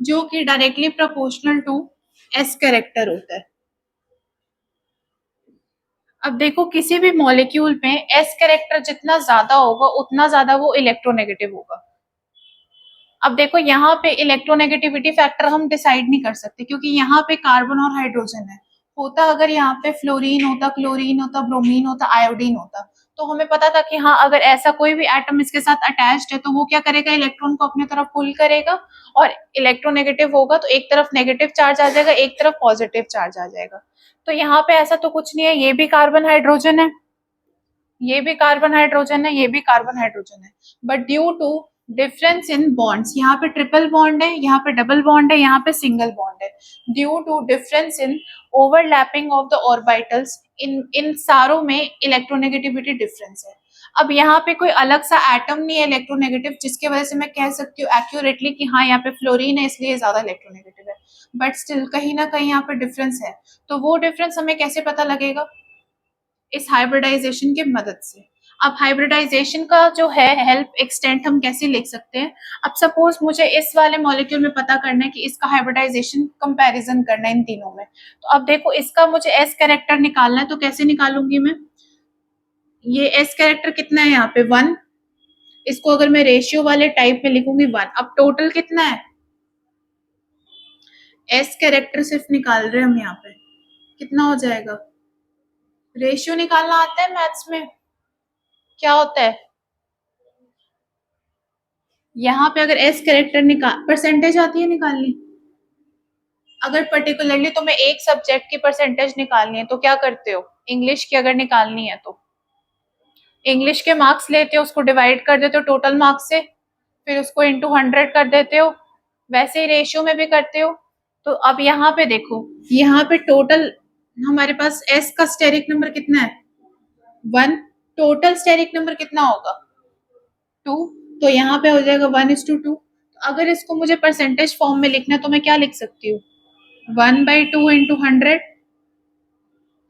जो कि directly proportional to s character होता है। अब देखो किसी भी मॉलिक्यूल में एस कैरेक्टर जितना ज्यादा होगा उतना ज्यादा वो इलेक्ट्रोनेगेटिव होगा। अब देखो यहाँ पे इलेक्ट्रोनेगेटिविटी फैक्टर हम डिसाइड नहीं कर सकते क्योंकि यहाँ पे कार्बन और हाइड्रोजन है। होता अगर यहाँ पे फ्लोरीन होता, क्लोरीन होता, ब्रोमीन होता, आयोडीन होता, तो हमें पता था कि हाँ अगर ऐसा कोई भी एटम इसके साथ अटैच्ड है तो वो क्या करेगा, इलेक्ट्रॉन को अपनी तरफ पुल करेगा और इलेक्ट्रोनेगेटिव होगा तो एक तरफ नेगेटिव चार्ज आ जाएगा, एक तरफ पॉजिटिव चार्ज आ जाएगा। तो यहाँ पे ऐसा तो कुछ नहीं है, ये भी कार्बन हाइड्रोजन है, ये भी कार्बन हाइड्रोजन है, ये भी कार्बन हाइड्रोजन है, but due to difference in bonds, यहाँ पे ट्रिपल बॉन्ड है, यहाँ पे डबल बॉन्ड है, यहाँ पे सिंगल बॉन्ड है, due to difference in overlapping of the orbitals, in इन सारों में इलेक्ट्रोनेगेटिविटी डिफरेंस है। अब यहाँ पे कोई अलग सा एटम नहीं है इलेक्ट्रोनेगेटिव जिसकी वजह से मैं कह सकती हूँ एक्यूरेटली कि हाँ यहाँ पे फ्लोरीन है इसलिए ज्यादा इलेक्ट्रोनेगेटिव है, बट स्टिल कहीं ना कहीं यहाँ पे डिफरेंस है। तो वो डिफरेंस हमें कैसे पता लगेगा, इस हाइब्रिडाइजेशन की मदद से। अब हाइब्रिडाइजेशन का जो है हेल्प एक्सटेंट हम कैसे लिख सकते हैं, अब सपोज मुझे इस वाले मॉलिक्यूल में पता करना है कि इसका हाइब्रिडाइजेशन कंपैरिजन करना है इन तीनों में, तो अब देखो इसका मुझे एस कैरेक्टर निकालना है, तो कैसे निकालूंगी मैं, ये एस कैरेक्टर कितना है यहाँ पे 1, इसको अगर मैं रेशियो वाले टाइप में लिखूंगी 1, अब टोटल कितना है, एस कैरेक्टर सिर्फ निकाल रहे हैं हम यहाँ पे, कितना हो जाएगा, रेशियो निकालना आता है मैथ्स में, क्या होता है, यहाँ पे अगर एस कैरेक्टर निकाल परसेंटेज आती है निकालनी, अगर पर्टिकुलरली तुम्हें एक सब्जेक्ट की परसेंटेज निकालनी है तो क्या करते हो, इंग्लिश की अगर निकालनी है तो इंग्लिश के मार्क्स लेते हो, उसको डिवाइड कर देते हो टोटल मार्क्स से, फिर उसको इंटू 100 कर देते हो, वैसे ही रेशियो में भी करते हो। तो अब यहाँ पे देखो, यहाँ पे टोटल हमारे पास एस का स्टेरिक नंबर कितना है 1, टोटल स्टेरिक नंबर कितना होगा 2, तो यहाँ पे हो जाएगा 1:2। अगर इसको मुझे परसेंटेज फॉर्म में लिखना है तो मैं क्या लिख सकती हूँ, 1/2 इंटू 100,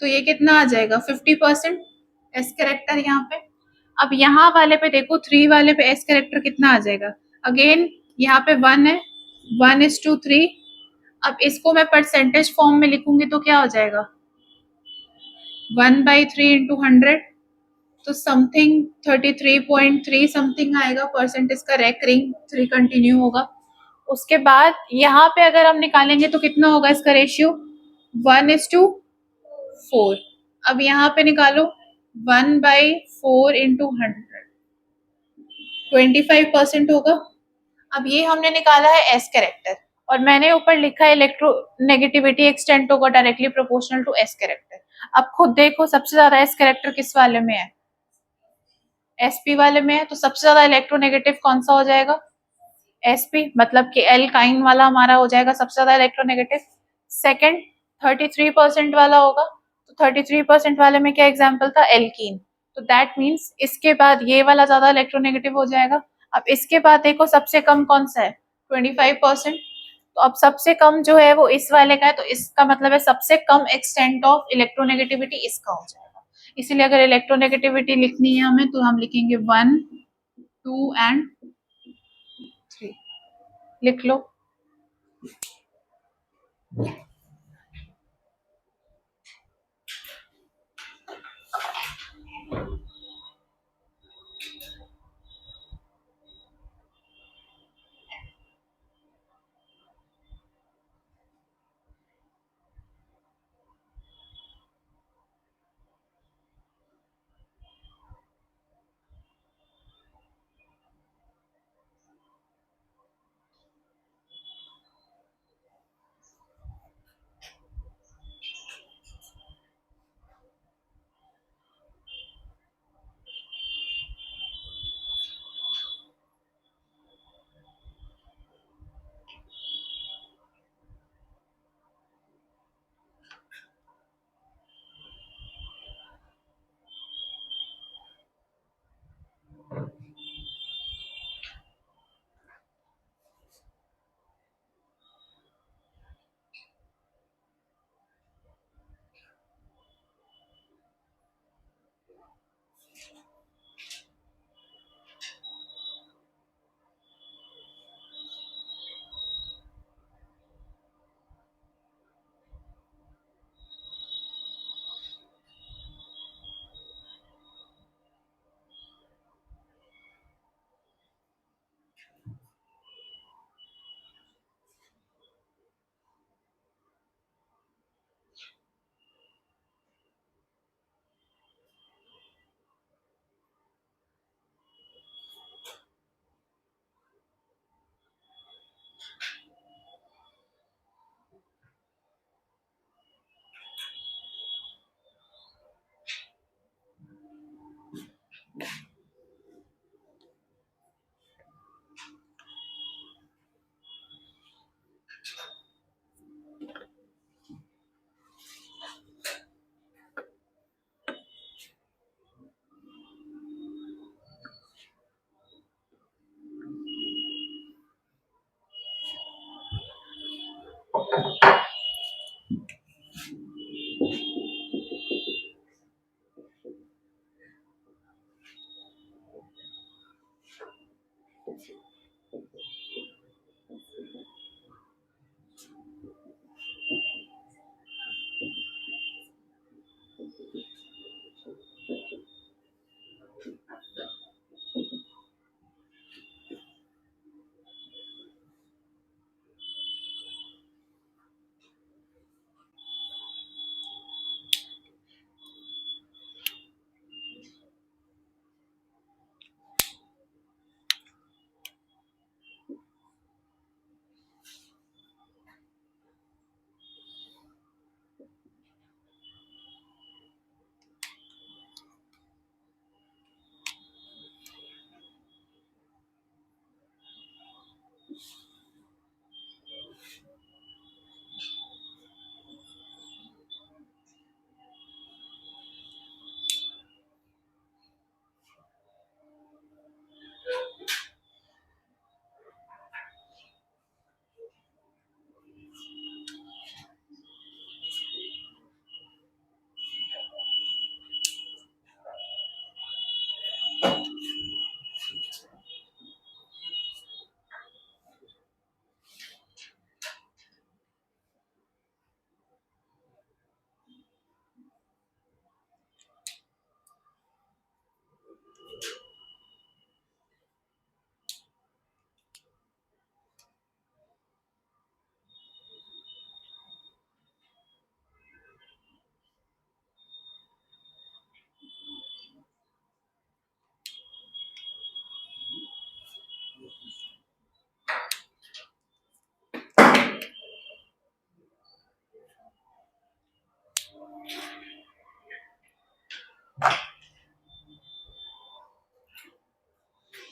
तो ये कितना आ जाएगा 50% एस कैरेक्टर यहाँ पे। अब यहाँ वाले पे देखो 3 वाले पे एस कैरेक्टर कितना आ जाएगा, अगेन यहाँ पे 1 है, 1:3। अब इसको मैं परसेंटेज फॉर्म में लिखूंगी तो क्या हो जाएगा 1/3 इंटू 100, तो समथिंग 33.3 समथिंग आएगा परसेंट, इसका रेकरिंग 3 कंटिन्यू होगा। उसके बाद यहाँ पे अगर हम निकालेंगे तो कितना होगा इसका रेशियो 1:4। अब यहाँ पे निकालो 1/4 इंटू 100, 25% होगा। अब ये हमने निकाला है एस कैरेक्टर, और मैंने ऊपर लिखा है इलेक्ट्रोनेगेटिविटी एक्सटेंट होगा directly proportional to s character. अब खुद देखो सबसे ज्यादा एस कैरेक्टर किस वाले में है, एसपी वाले में है, तो सबसे ज्यादा इलेक्ट्रोनेगेटिव कौन सा हो जाएगा, एसपी, मतलब कि एल्काइन वाला हमारा हो जाएगा सबसे ज्यादा इलेक्ट्रोनेगेटिव। सेकंड 33% वाला होगा, तो 33% वाले में क्या एग्जांपल था, एल्कीन, तो दैट मीन्स इसके बाद ये वाला ज्यादा इलेक्ट्रोनेगेटिव हो जाएगा। अब इसके बाद देखो सबसे कम कौन सा है 25%, तो अब सबसे कम जो है वो इस वाले का है, तो इसका मतलब है सबसे कम एक्सटेंट ऑफ इलेक्ट्रोनेगेटिविटी इसका हो जाएगा। इसीलिए अगर इलेक्ट्रोनेगेटिविटी लिखनी है हमें तो हम लिखेंगे 1, 2 एंड 3, लिख लो।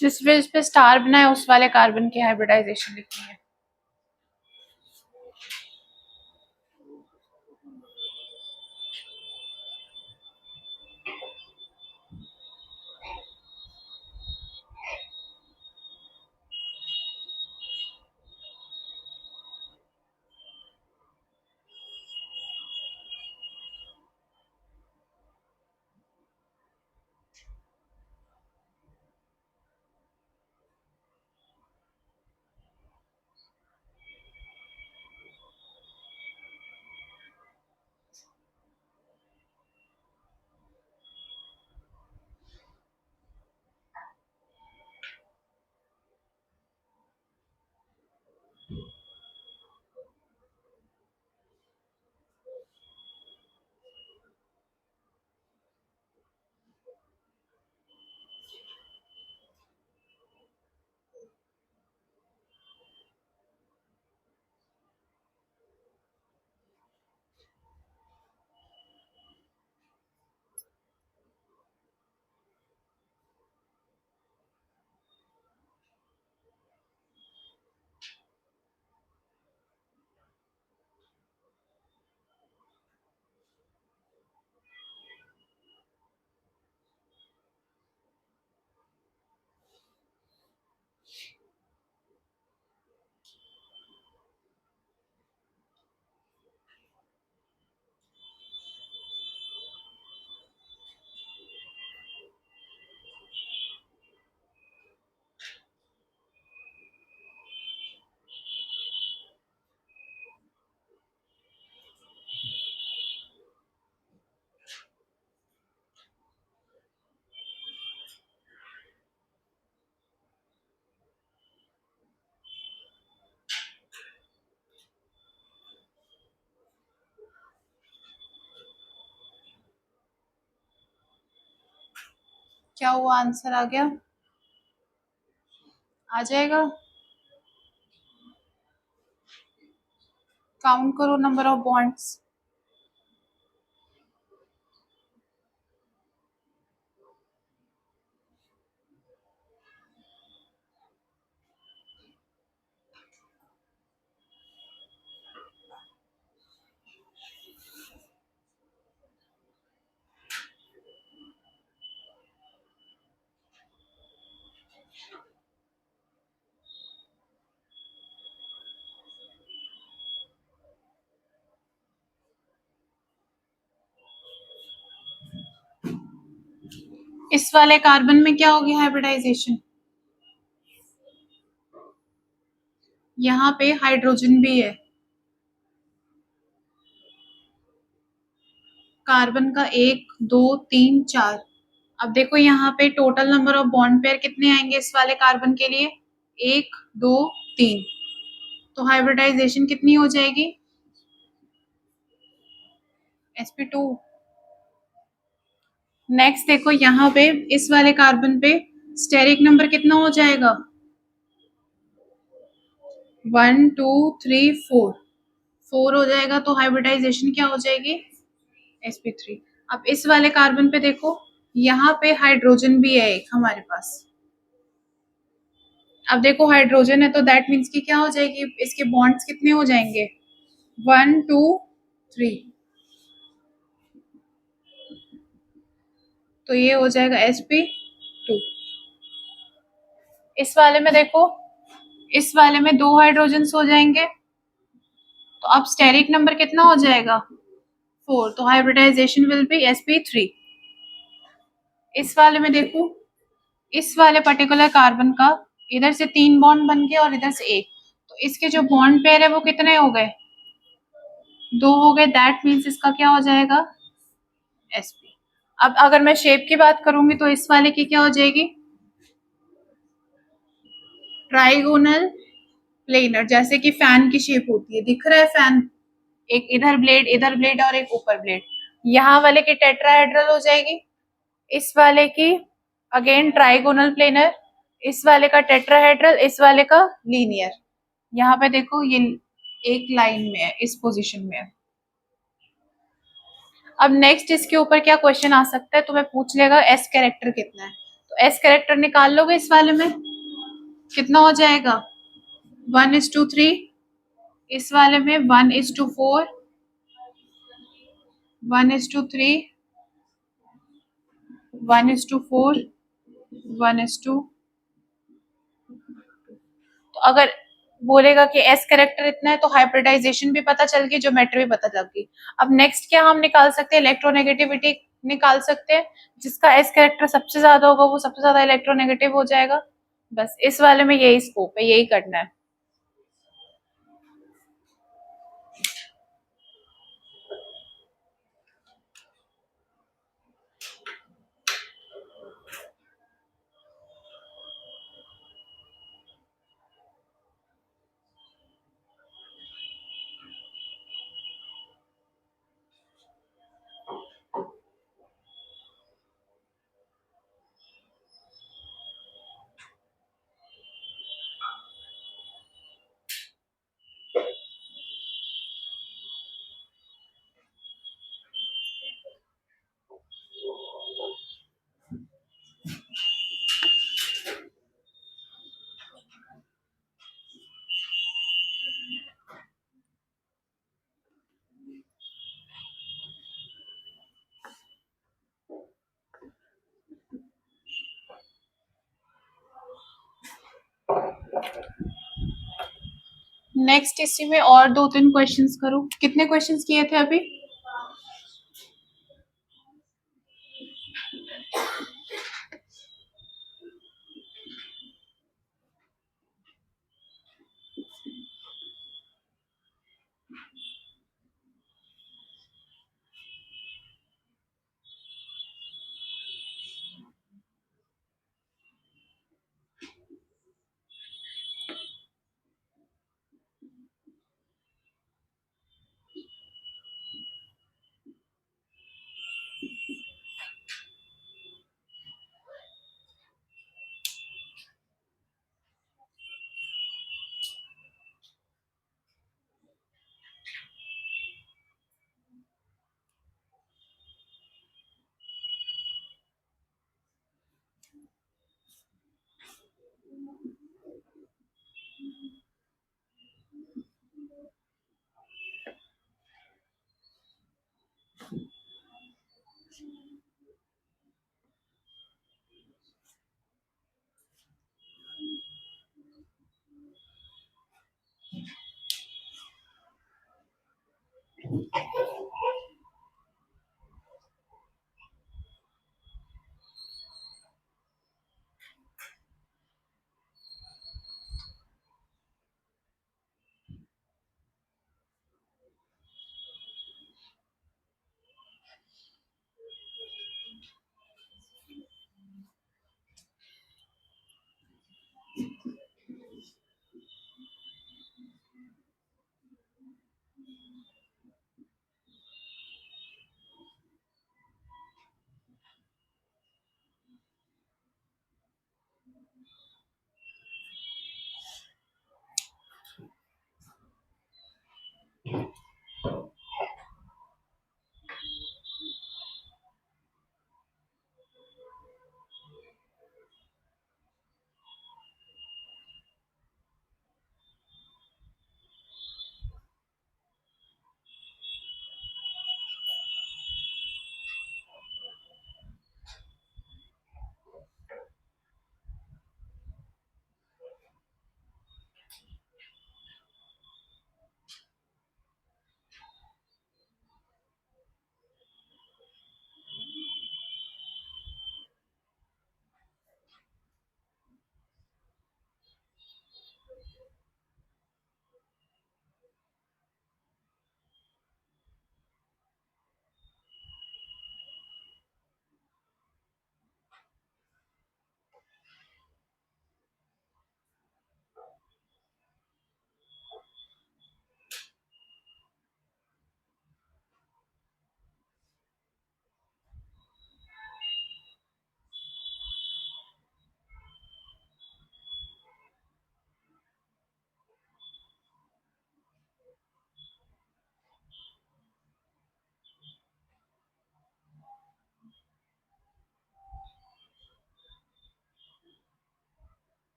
जिस पेज पे स्टार बना है उस वाले कार्बन की हाइब्रिडाइजेशन लिखनी है। क्या हुआ, आंसर आ गया? आ जाएगा। काउंट करो नंबर ऑफ बॉन्ड्स। इस वाले कार्बन में क्या होगी हाइब्रिडाइजेशन? यहाँ पे हाइड्रोजन भी है, कार्बन का 1 2 3 4। अब देखो यहाँ पे total number of bond pair कितने आएंगे इस वाले कार्बन के लिए? 1 2 3। तो हाइब्रिडाइजेशन कितनी हो जाएगी? sp2। नेक्स्ट देखो यहाँ पे इस वाले कार्बन पे स्टेरिक नंबर कितना हो जाएगा? 1 2 3 4। 4 हो जाएगा, तो हाइब्रिडाइजेशन क्या हो जाएगी? sp3। अब इस वाले कार्बन पे देखो, यहाँ पे हाइड्रोजन भी है एक हमारे पास। अब देखो हाइड्रोजन है तो दैट मीन्स कि क्या हो जाएगी, इसके बॉन्ड्स कितने हो जाएंगे? 1 2 3। तो ये हो जाएगा sp2। इस वाले में देखो, इस वाले में 2 हाइड्रोजन्स हो जाएंगे, तो अब स्टेरिक नंबर कितना हो जाएगा? 4। तो हाइब्रिडाइजेशन विल बी sp3। इस वाले में देखो, इस वाले पर्टिकुलर कार्बन का इधर से 3 बॉन्ड बन गए और इधर से 1, तो इसके जो बॉन्ड पेयर है वो कितने हो गए? 2 हो गए। दैट मीन्स इसका क्या हो जाएगा? sp। अब अगर मैं शेप की बात करूंगी तो इस वाले की क्या हो जाएगी? ट्राइगोनल प्लेनर, जैसे कि फैन की शेप होती है, दिख रहा है फैन, एक इधर ब्लेड और एक ऊपर ब्लेड। यहाँ वाले की टेट्राहेड्रल हो जाएगी, इस वाले की अगेन ट्राइगोनल प्लेनर, इस वाले का टेट्राहेड्रल, इस वाले का लीनियर। यहाँ पे देखो ये एक लाइन में है, इस पोजीशन में है। अब नेक्स्ट इसके ऊपर क्या क्वेश्चन आ सकता है, तुम्हें पूछ लेगा एस कैरेक्टर कितना है। तो एस कैरेक्टर निकाल लोगे इस वाले में, कितना हो जाएगा 1:3, इस वाले में 1:4, 1:3, 1:4, 1:, तो अगर बोलेगा कि एस कैरेक्टर इतना है तो हाइब्रिडाइजेशन भी पता चल गई, ज्योमेट्री भी पता चल गई। अब नेक्स्ट क्या हम निकाल सकते हैं, इलेक्ट्रोनेगेटिविटी निकाल सकते हैं, जिसका एस कैरेक्टर सबसे ज्यादा होगा वो सबसे ज्यादा इलेक्ट्रोनेगेटिव हो जाएगा। बस इस वाले में यही स्कोप है, यही करना है। नेक्स्ट इसी में और 2-3 क्वेश्चंस करूं, कितने क्वेश्चंस किए थे अभी?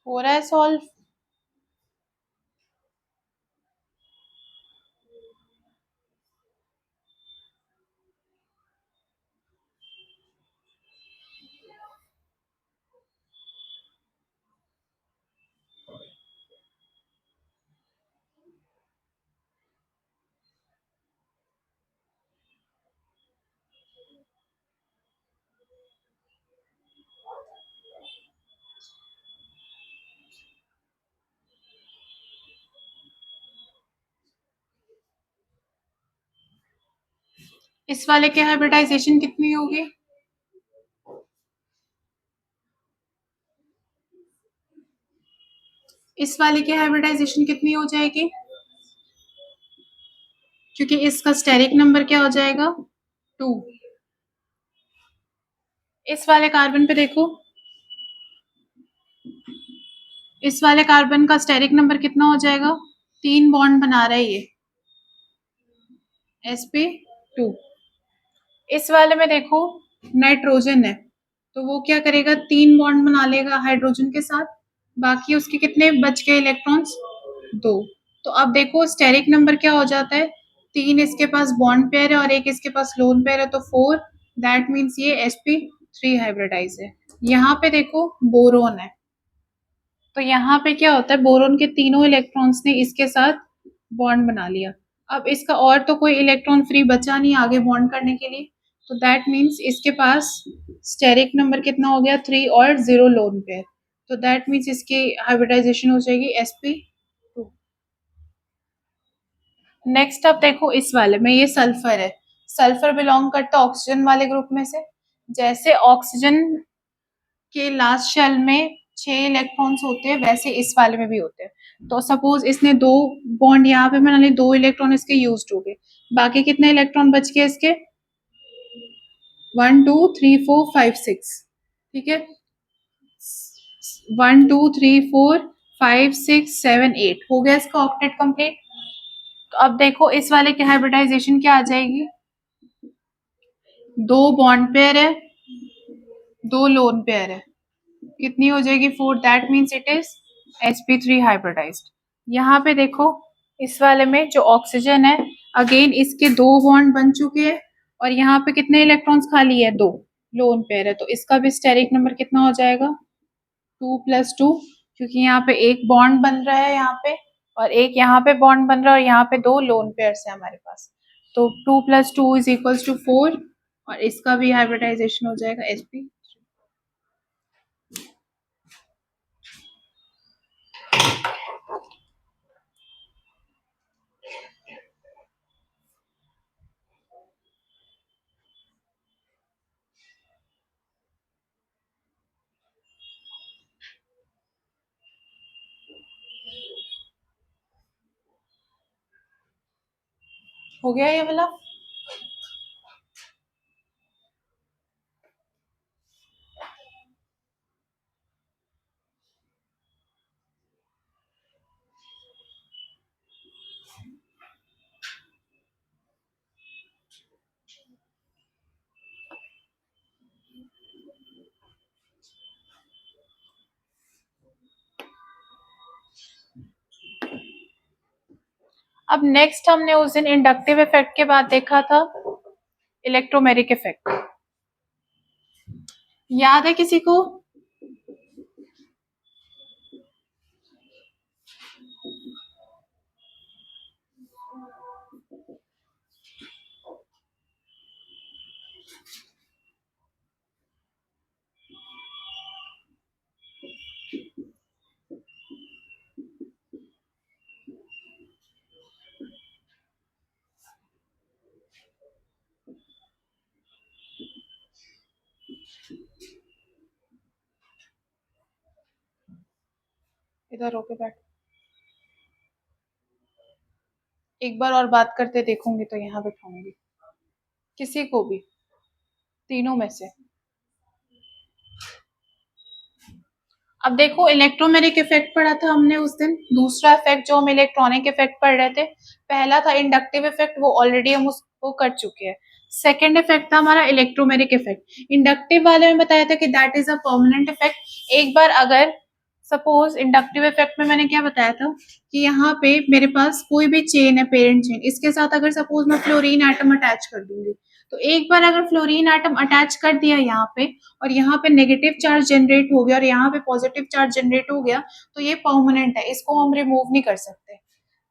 हो रहा है सॉल्व। इस वाले की हाइब्रिडाइजेशन कितनी होगी? इस वाले की हाइब्रिडाइजेशन कितनी हो जाएगी? क्योंकि इसका स्टेरिक नंबर क्या हो जाएगा? 2। इस वाले कार्बन पे देखो, इस वाले कार्बन का स्टेरिक नंबर कितना हो जाएगा? 3 बॉन्ड बना रहा है ये, sp2। इस वाले में देखो नाइट्रोजन है, तो वो क्या करेगा? 3 बॉन्ड बना लेगा हाइड्रोजन के साथ, बाकी उसके कितने बच गए इलेक्ट्रॉन्स? 2। तो अब देखो स्टेरिक नंबर क्या हो जाता है? 3 इसके पास बॉन्ड पेयर है और एक इसके पास लोन पेयर है, तो 4। दैट मीन्स ये sp3 हाइब्रिडाइज है। यहाँ पे देखो बोरोन है, तो यहाँ पे क्या होता है? बोरोन के तीनों इलेक्ट्रॉन्स ने इसके साथ बॉन्ड बना लिया। अब इसका और तो कोई इलेक्ट्रॉन फ्री बचा नहीं आगे बॉन्ड करने के लिए, तो दैट मीन्स इसके पास स्टेरिक नंबर कितना हो गया? 3 और 0 लोन पेयर, तो दैट मीन्स इसकी हाइब्रिडाइजेशन हो जाएगी sp2। नेक्स्ट अब देखो इस वाले में ये सल्फर है, सल्फर बिलोंग करता है ऑक्सीजन वाले ग्रुप में से। जैसे ऑक्सीजन के लास्ट शेल में 6 इलेक्ट्रॉन्स होते हैं, वैसे इस वाले में भी होते हैं। तो सपोज इसने 2 बॉन्ड यहाँ पे बना लिए, 2 इलेक्ट्रॉन इसके यूज्ड हो गए, बाकी कितने इलेक्ट्रॉन बच गए इसके? 1 2 3 4 5 6। ठीक है, 1 2 3 4 5 6 7 8 हो गया इसका ऑक्टेट कंप्लीट। तो अब देखो इस वाले की हाइब्रिडाइजेशन क्या आ जाएगी? 2 बॉन्ड पेयर है, 2 लोन पेयर है, कितनी हो जाएगी? 4। That means it is sp3 hybridised. यहाँ पे देखो इस वाले में जो ऑक्सीजन है, अगेन इसके 2 बॉन्ड बन चुके हैं और यहाँ पे कितने इलेक्ट्रॉन्स खाली है? 2 लोन पेयर है, तो इसका भी स्टेरिक नंबर कितना हो जाएगा? 2 + 2, क्योंकि यहाँ पे एक बॉन्ड बन रहा है यहाँ पे और एक यहाँ पे बॉन्ड बन रहा है और यहाँ पे 2 लोन पेयर्स है हमारे पास, तो 2 + 2 = 4 और इसका भी हाइब्रिडाइजेशन हो जाएगा sp। हो गया ये वाला? अब नेक्स्ट हमने उस दिन इंडक्टिव इफेक्ट के बाद देखा था इलेक्ट्रोमेरिक इफेक्ट, याद है किसी को? इधर होके बैठ, एक बार और बात करते देखूंगी तो यहाँ बैठाऊंगी किसी को भी, तीनों में से। अब देखो इलेक्ट्रोमेरिक इफेक्ट पढ़ा था हमने उस दिन, दूसरा इफेक्ट जो हम इलेक्ट्रॉनिक इफेक्ट पढ़ रहे थे, पहला था इंडक्टिव इफेक्ट, वो ऑलरेडी हम उसको कर चुके हैं। सेकेंड इफेक्ट था हमारा इलेक्ट्रोमेरिक इफेक्ट। इंडक्टिव वाले में बताया था कि that is a permanent effect. एक बार अगर सपोज इंडक्टिव इफेक्ट में मैंने क्या बताया था कि यहाँ पे मेरे पास कोई भी चेन है, पेरेंट चेन, इसके साथ अगर सपोज मैं फ्लोरीन एटम अटैच कर दूंगी, तो एक बार अगर फ्लोरीन एटम अटैच कर दिया यहाँ पे और यहाँ पे नेगेटिव चार्ज जनरेट हो गया और यहाँ पे पॉजिटिव चार्ज जनरेट हो गया, तो ये परमानेंट है, इसको हम रिमूव नहीं कर सकते।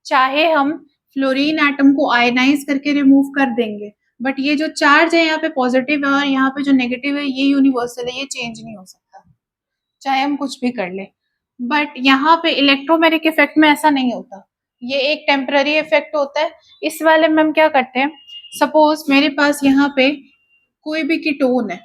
चाहे हम फ्लोरीन एटम को आयनाइज करके रिमूव कर देंगे, बट ये जो चार्ज है यहाँ पे पॉजिटिव है और यहाँ पे जो नेगेटिव है ये यूनिवर्सल है, ये चेंज नहीं हो सकता चाहे हम कुछ भी कर ले। बट यहाँ पे इलेक्ट्रोमैग्नेटिक इफेक्ट में ऐसा नहीं होता, ये एक टेम्पररी इफेक्ट होता है। इस वाले में हम क्या करते हैं, सपोज मेरे पास यहाँ पे कोई भी कीटोन है,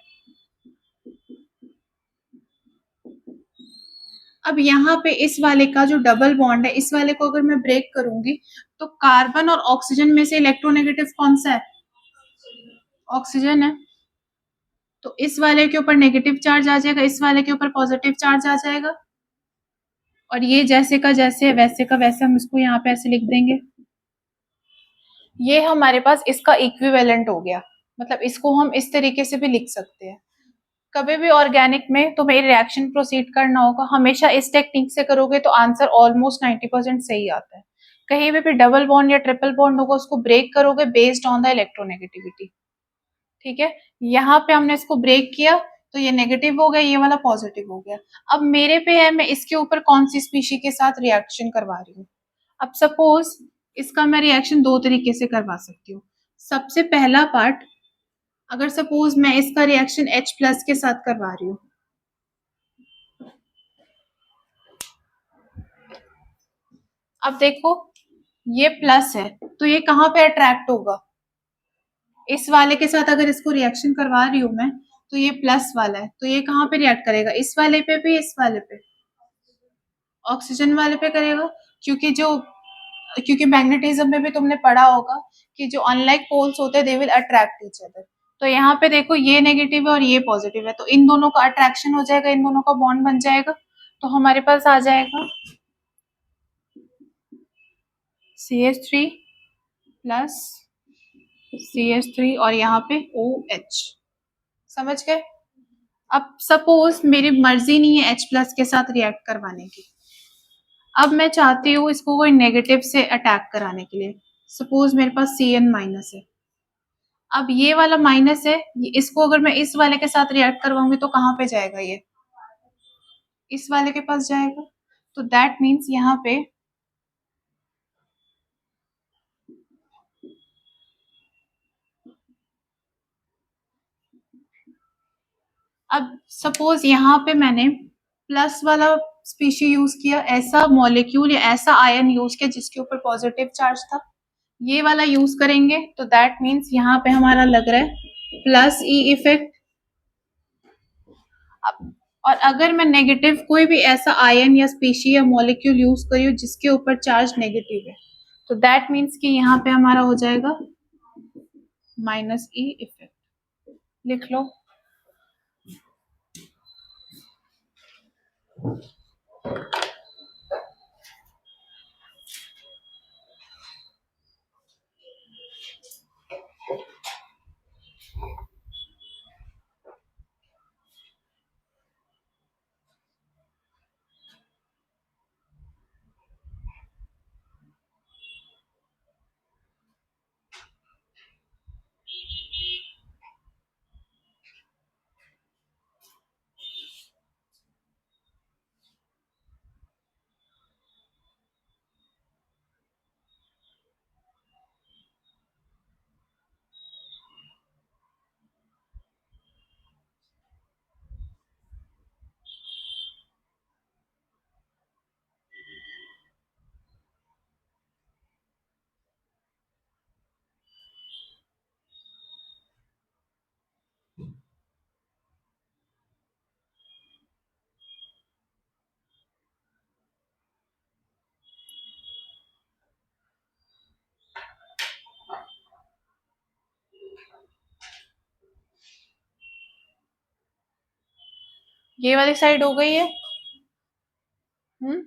अब यहाँ पे इस वाले का जो डबल बॉन्ड है, इस वाले को अगर मैं ब्रेक करूंगी तो कार्बन और ऑक्सीजन में से इलेक्ट्रोनेगेटिव कौन सा है, ऑक्सीजन है। तो इस वाले के ऊपर नेगेटिव चार्ज आ जाएगा, इस वाले के ऊपर पॉजिटिव चार्ज आ जाएगा, और ये जैसे का जैसे वैसे का वैसे हम इसको यहाँ पे ऐसे लिख देंगे। ये हमारे पास इसका इक्विवेलेंट हो गया, मतलब इसको हम इस तरीके से भी लिख सकते हैं। कभी भी ऑर्गेनिक में तुम्हें रिएक्शन प्रोसीड करना होगा, हमेशा इस टेक्निक से करोगे तो आंसर ऑलमोस्ट 90% सही आता है। कहीं भी डबल बॉन्ड या ट्रिपल बॉन्ड होगा उसको ब्रेक करोगे बेस्ड ऑन द इलेक्ट्रोनेगेटिविटी। ठीक है, यहाँ पे हमने इसको ब्रेक किया तो ये नेगेटिव हो गया, ये वाला पॉजिटिव हो गया। अब मेरे पे है मैं इसके ऊपर कौन सी स्पीशी के साथ रिएक्शन करवा रही हूँ। अब सपोज इसका मैं रिएक्शन दो तरीके से करवा सकती हूँ। सबसे पहला पार्ट, अगर सपोज मैं इसका रिएक्शन H प्लस के साथ करवा रही हूँ, अब देखो ये प्लस है तो ये कहाँ पे अट्रैक्ट होगा, इस वाले के साथ अगर इसको रिएक्शन करवा रही हूँ मैं तो ये प्लस वाला है, तो ये कहाँ पे रिएक्ट करेगा, इस वाले पे भी, इस वाले पे, ऑक्सीजन वाले पे करेगा। क्योंकि मैग्नेटिज्म में भी तुमने पढ़ा होगा कि जो अनलाइक पोल्स होते हैं they will attract each other. तो यहाँ पे देखो ये नेगेटिव है और ये पॉजिटिव है, तो इन दोनों का अट्रैक्शन हो जाएगा, इन दोनों का बॉन्ड बन जाएगा, तो हमारे पास आ जाएगा CH3 प्लस CH3 और यहाँ पे OH। समझ गए। अब सपोज मेरी मर्जी नहीं है H प्लस के साथ रिएक्ट करवाने की, अब मैं चाहती हूँ इसको कोई नेगेटिव से अटैक कराने के लिए, सपोज मेरे पास Cn माइनस है। अब ये वाला माइनस है, इसको अगर मैं इस वाले के साथ रिएक्ट करवाऊंगी तो कहाँ पे जाएगा, ये इस वाले के पास जाएगा। तो दैट मीन्स यहाँ पे अब सपोज यहाँ पे मैंने प्लस वाला स्पीशी यूज किया, ऐसा मॉलिक्यूल या ऐसा आयन यूज किया जिसके ऊपर पॉजिटिव चार्ज था, ये वाला यूज करेंगे तो दैट मीन्स यहाँ पे हमारा लग रहा है प्लस ई इफेक्ट। और अगर मैं नेगेटिव कोई भी ऐसा आयन या स्पीशी या मॉलिक्यूल यूज करी हूँ जिसके ऊपर चार्ज नेगेटिव है, तो दैट मीन्स कि यहाँ पे हमारा हो जाएगा माइनस ई इफेक्ट। लिख लो। ये वाली साइड हो गई है। हम्म,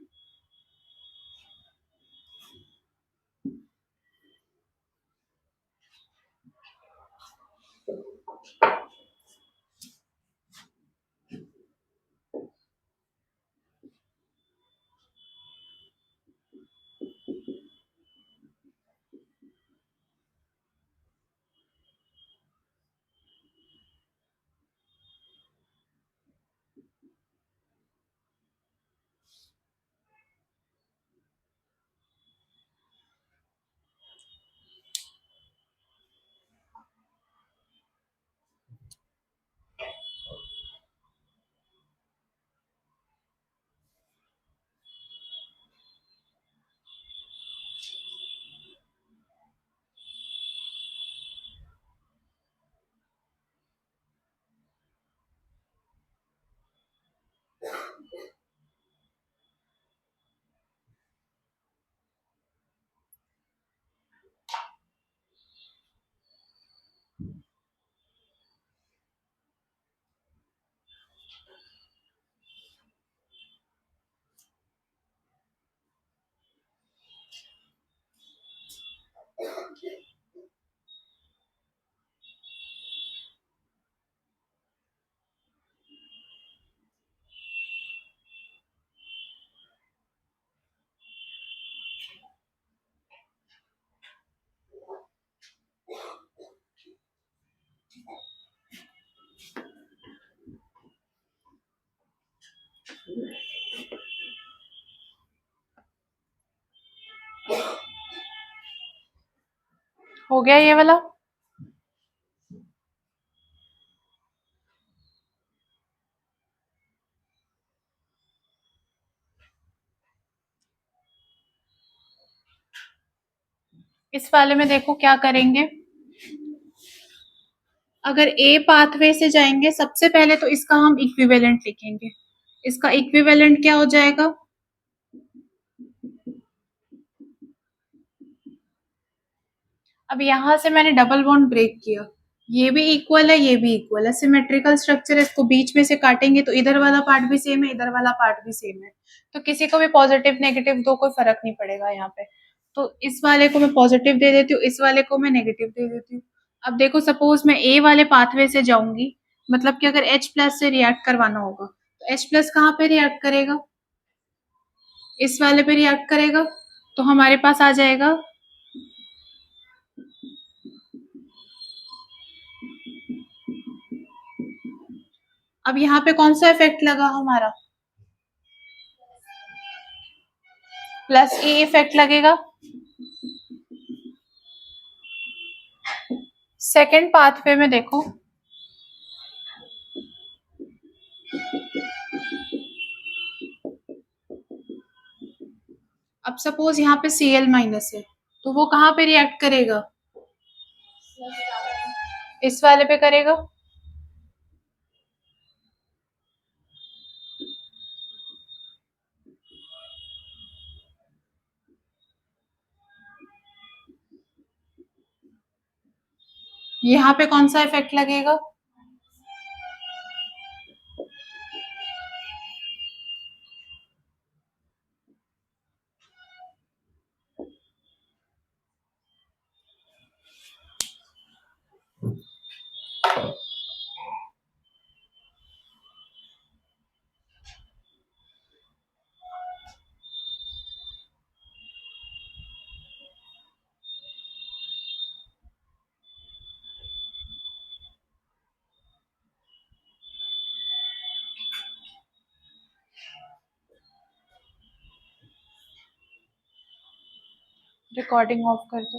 हो गया ये वाला। इस वाले में देखो क्या करेंगे, अगर ए पाथवे से जाएंगे सबसे पहले तो इसका हम इक्विवेलेंट लिखेंगे। इसका इक्विवेलेंट क्या हो जाएगा, अब यहां से मैंने डबल बॉन्ड ब्रेक किया, ये भी इक्वल है, ये भी इक्वल है, सिमेट्रिकल स्ट्रक्चर है, इसको बीच में से काटेंगे तो इधर वाला पार्ट भी सेम है, इधर वाला पार्ट भी सेम है, तो किसी को भी पॉजिटिव नेगेटिव दो, कोई फर्क नहीं पड़ेगा यहाँ पे। तो इस वाले को मैं पॉजिटिव दे देती हूँ, इस वाले को मैं नेगेटिव दे देती हूँ। अब देखो सपोज मैं ए वाले पाथवे से जाऊंगी, मतलब कि अगर H प्लस से रिएक्ट करवाना होगा तो H प्लस कहाँ पे रिएक्ट करेगा, इस वाले पे रिएक्ट करेगा, तो हमारे पास आ जाएगा, अब यहाँ पे कौन सा इफेक्ट लगा हमारा, प्लस ए इफेक्ट लगेगा। सेकेंड पाथवे में देखो, अब सपोज यहाँ पे Cl माइनस है, तो वो कहाँ पे रिएक्ट करेगा, इस वाले पे करेगा। यहाँ पे कौन सा इफेक्ट लगेगा, रिकॉर्डिंग ऑफ कर दो।